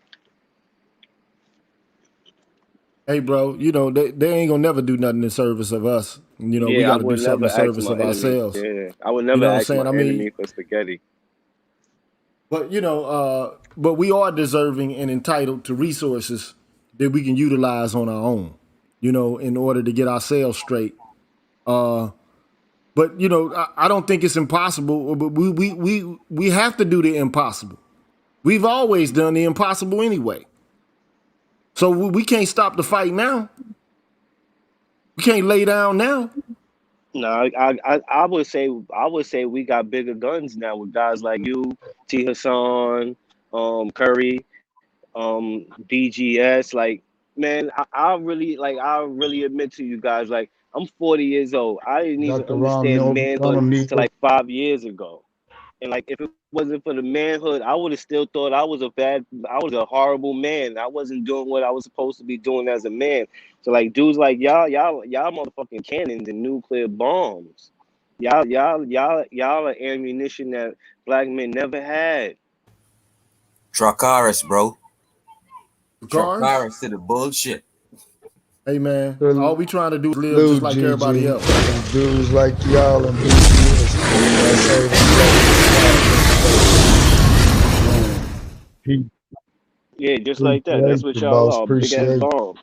Hey, bro, you know, they ain't gonna never do nothing in service of us. You know, we yeah, I got to do would something never in ask service my of enemy. ourselves. Yeah, I would You never know what I'm ask my saying? I enemy mean, for spaghetti. but you know, but we are deserving and entitled to resources that we can utilize on our own. You know, in order to get ourselves straight. But you know, I don't think it's impossible. But we have to do the impossible. We've always done the impossible anyway. So we can't stop the fight now. We can't lay down now. No, I would say we got bigger guns now with guys like you, T Hassan, Curry, BGS. Like, man, I really admit to you guys, like, I'm 40 years old. I didn't even Dr. Ron understand manhood till Negro. like 5 years ago. And like, if it wasn't for the manhood, I would have still thought I was a horrible man. I wasn't doing what I was supposed to be doing as a man. So like, dudes like y'all motherfucking cannons and nuclear bombs. Y'all are ammunition that black men never had. Trakaris, bro. Cars. Trakaris to the bullshit. Hey man, all we trying to do is live Lil just like everybody GG, else. and dudes like y'all and BTS. Yeah, just like that. That's Appreciate what you, y'all boss. are, big ass Appreciate you. bombs.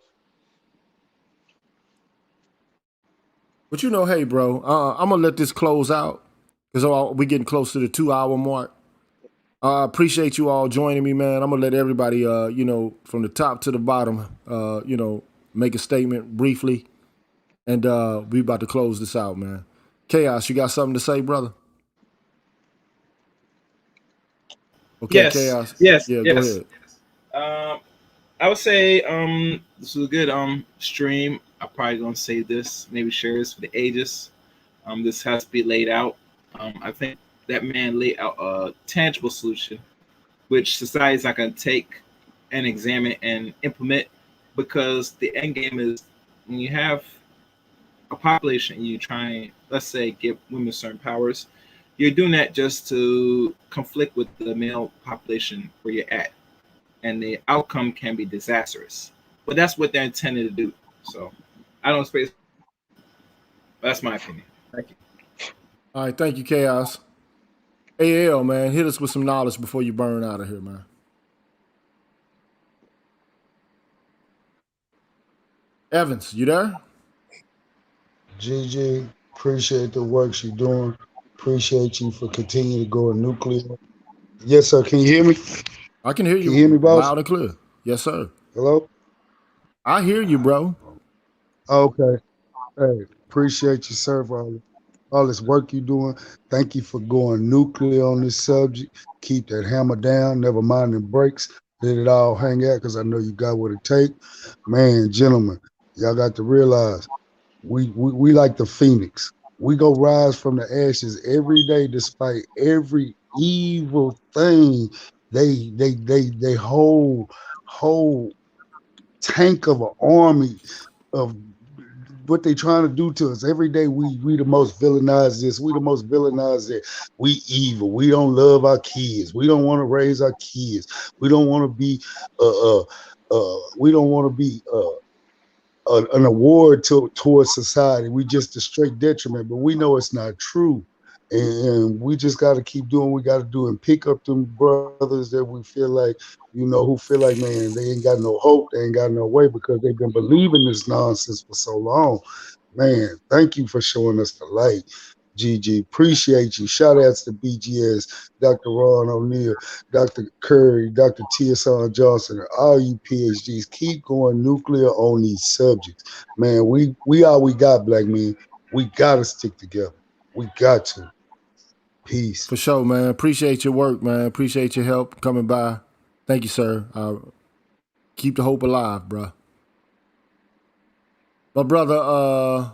But you know, hey bro, I'm gonna let this close out because we getting close to the 2 hour mark. I appreciate you all joining me, man. I'm gonna let everybody, you know, from the top to the bottom, you know, make a statement briefly, and we about to close this out, man. Chaos, you got something to say, brother? Okay, Yes, Chaos. yes, Yeah, go yes. ahead. I would say this was a good stream. I'm probably gonna say this, maybe share this for the ages. This has to be laid out. I think that man laid out a tangible solution, which society's not gonna take and examine and implement, because the end game is when you have a population and you try, let's say, give women certain powers, you're doing that just to conflict with the male population where you're at, and the outcome can be disastrous. But that's what they're intended to do. So I don't expect. That's my opinion. Thank you. All right, thank you, Chaos. AL, man, hit us with some knowledge before you burn out of here, man. Evans, you there? GG, appreciate the work you're doing. Appreciate you for continuing to go nuclear. Yes, sir. Can you hear me? I can hear Can you hear me, you boss? loud and clear. Yes, sir. Hello? I hear you, bro. Okay. Hey, appreciate you, sir, for all this work you're doing. Thank you for going nuclear on this subject. Keep that hammer down. Never mind the breaks. Let it all hang out, because I know you got what it take. Man, gentlemen, y'all got to realize we like the phoenix. We go rise from the ashes every day, despite every evil thing. They whole tank of an army of what they trying to do to us. Every day we the most villainized this, we the most villainized that. We evil. We don't love our kids. We don't want to raise our kids. We don't want to be we don't want to be an award towards society. We just a straight detriment, but we know it's not true. And we just got to keep doing what we got to do and pick up them brothers that we feel like, you know, who feel like, man, they ain't got no hope, they ain't got no way, because they've been believing this nonsense for so long. Man, thank you for showing us the light. GG. Appreciate you. Shout outs to BGS, Dr. Ron O'Neill, Dr. Curry, Dr. T.S.R. Johnson, and all you PhDs. Keep going nuclear on these subjects. Man, we all we got, black men. We gotta stick together. We got to. Peace. For sure, man. Appreciate your work, man. Appreciate your help coming by. Thank you, sir. Keep the hope alive, bro. My brother,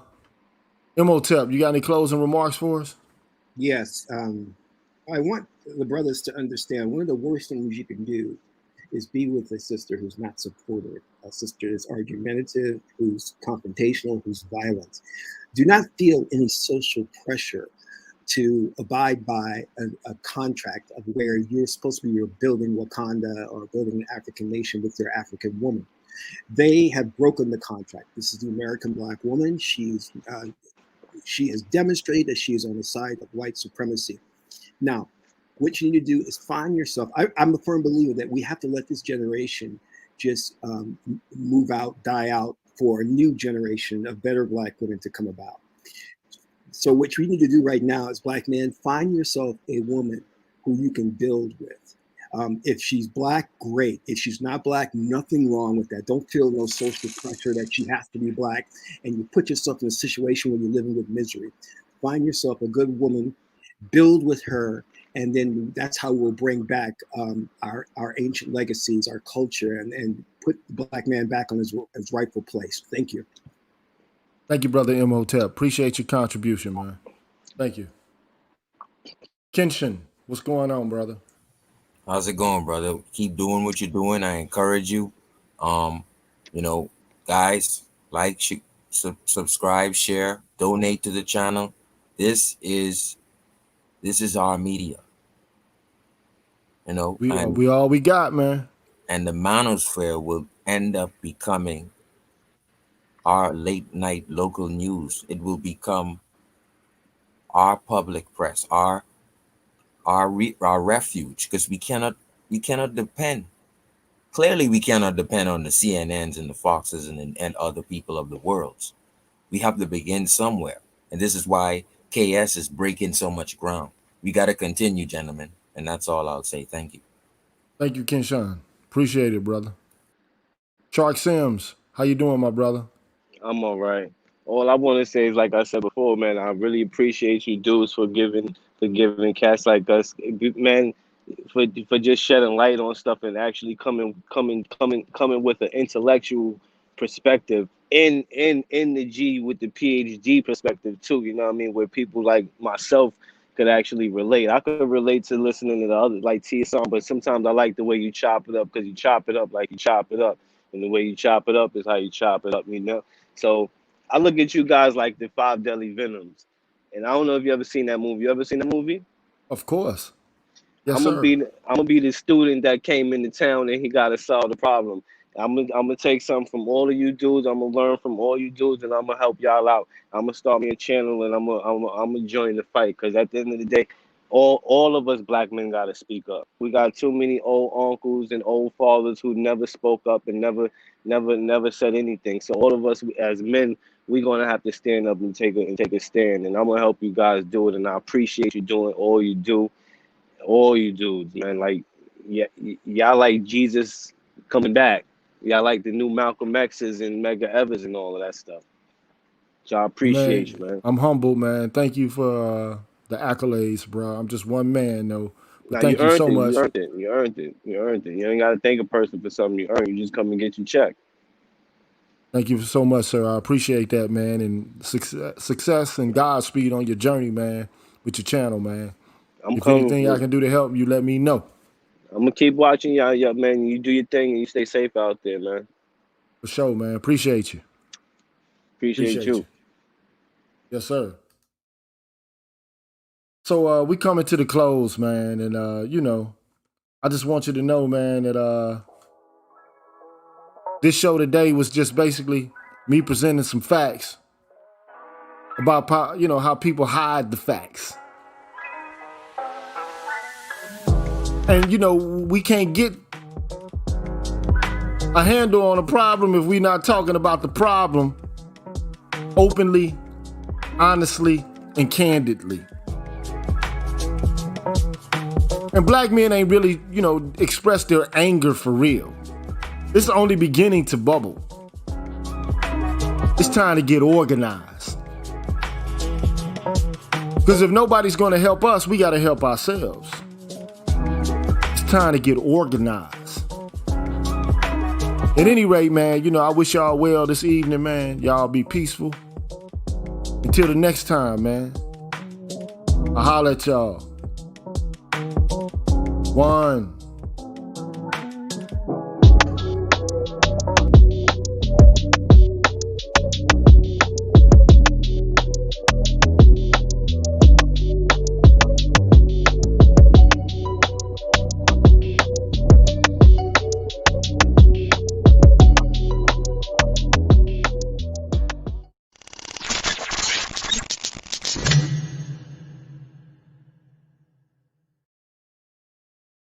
Imhotep, you got any closing remarks for us? Yes. I want the brothers to understand one of the worst things you can do is be with a sister who's not supportive, a sister who's argumentative, who's confrontational, who's violent. Do not feel any social pressure to abide by a contract of where you're supposed to be building Wakanda or building an African nation with your African woman. They have broken the contract. This is the American Black woman. She has demonstrated that she is on the side of white supremacy. Now, what you need to do is find yourself. I'm a firm believer that we have to let this generation just move out, die out for a new generation of better Black women to come about. So what you need to do right now is, Black men, find yourself a woman who you can build with. If she's Black, great. If she's not Black, nothing wrong with that. Don't feel no social pressure that she has to be Black, and you put yourself in a situation where you're living with misery. Find yourself a good woman, build with her, and then that's how we'll bring back our ancient legacies, our culture, and put the Black man back on his rightful place. Thank you. Thank you, brother Imhotep. Appreciate your contribution, man. Thank you. Kenshin, what's going on, brother? How's it going, brother? Keep doing what you're doing. I encourage you. Guys, like, subscribe, share, donate to the channel. This is our media. We all we got, man. And the manosphere will end up becoming our late night local news. It will become our public press, our refuge, because we cannot depend. Clearly, we cannot depend on the CNNs and the Foxes and other people of the world. We have to begin somewhere, and this is why KS is breaking so much ground. We got to continue, gentlemen, and that's all I'll say. Thank you. Thank you, Kenshan. Appreciate it, brother. Shark Sims, how you doing, my brother? I'm all right. All I want to say is, like I said before, man, I really appreciate you dudes for giving cats like us, man, for just shedding light on stuff and actually coming with an intellectual perspective in the G with the PhD perspective too. You know what I mean? Where people like myself could actually relate. I could relate to listening to the other like TSR, but sometimes I like the way you chop it up, because you chop it up like you chop it up, and the way you chop it up is how you chop it up. You know. So I look at you guys like the 5 Deadly Venoms. And I don't know if you ever seen that movie. You ever seen that movie? Of course. Yes, I'm gonna be the student that came into town and he gotta solve the problem. I'm gonna take something from all of you dudes. I'm gonna learn from all you dudes, and I'm gonna help y'all out. I'm gonna start me a channel, and I'm gonna join the fight. Cause at the end of the day, all of us Black men gotta speak up. We got too many old uncles and old fathers who never spoke up and never said anything. So all of us as men, we're gonna have to stand up and take a stand. And I'm gonna help you guys do it. And I appreciate you doing all you do. All you dudes, man. Like, yeah, y'all like Jesus coming back. Y'all like the new Malcolm X's and Medgar Evers and all of that stuff. So I appreciate you, man. I'm humbled, man. Thank you for the accolades, bro. I'm just one man, though. But Now, thank you so much. You earned it. You earned it. You earned it. You ain't got to thank a person for something you earned. You just come and get your check. Thank you so much, sir. I appreciate that, man. And success and Godspeed on your journey, man, with your channel, man. If anything I can do to help you, let me know. I'm going to keep watching y'all, man. You do your thing and you stay safe out there, man. For sure, man. Appreciate you. Appreciate you. Yes, sir. So we coming to the close, man. And, I just want you to know, man, that this show today was just basically me presenting some facts about, how people hide the facts. And, we can't get a handle on a problem if we're not talking about the problem openly, honestly, and candidly. And black men ain't really, expressed their anger for real. It's only beginning to bubble. It's time to get organized. Because if nobody's going to help us, we got to help ourselves. It's time to get organized. At any rate, man, I wish y'all well this evening, man. Y'all be peaceful. Until the next time, man. I'll holler at y'all. One.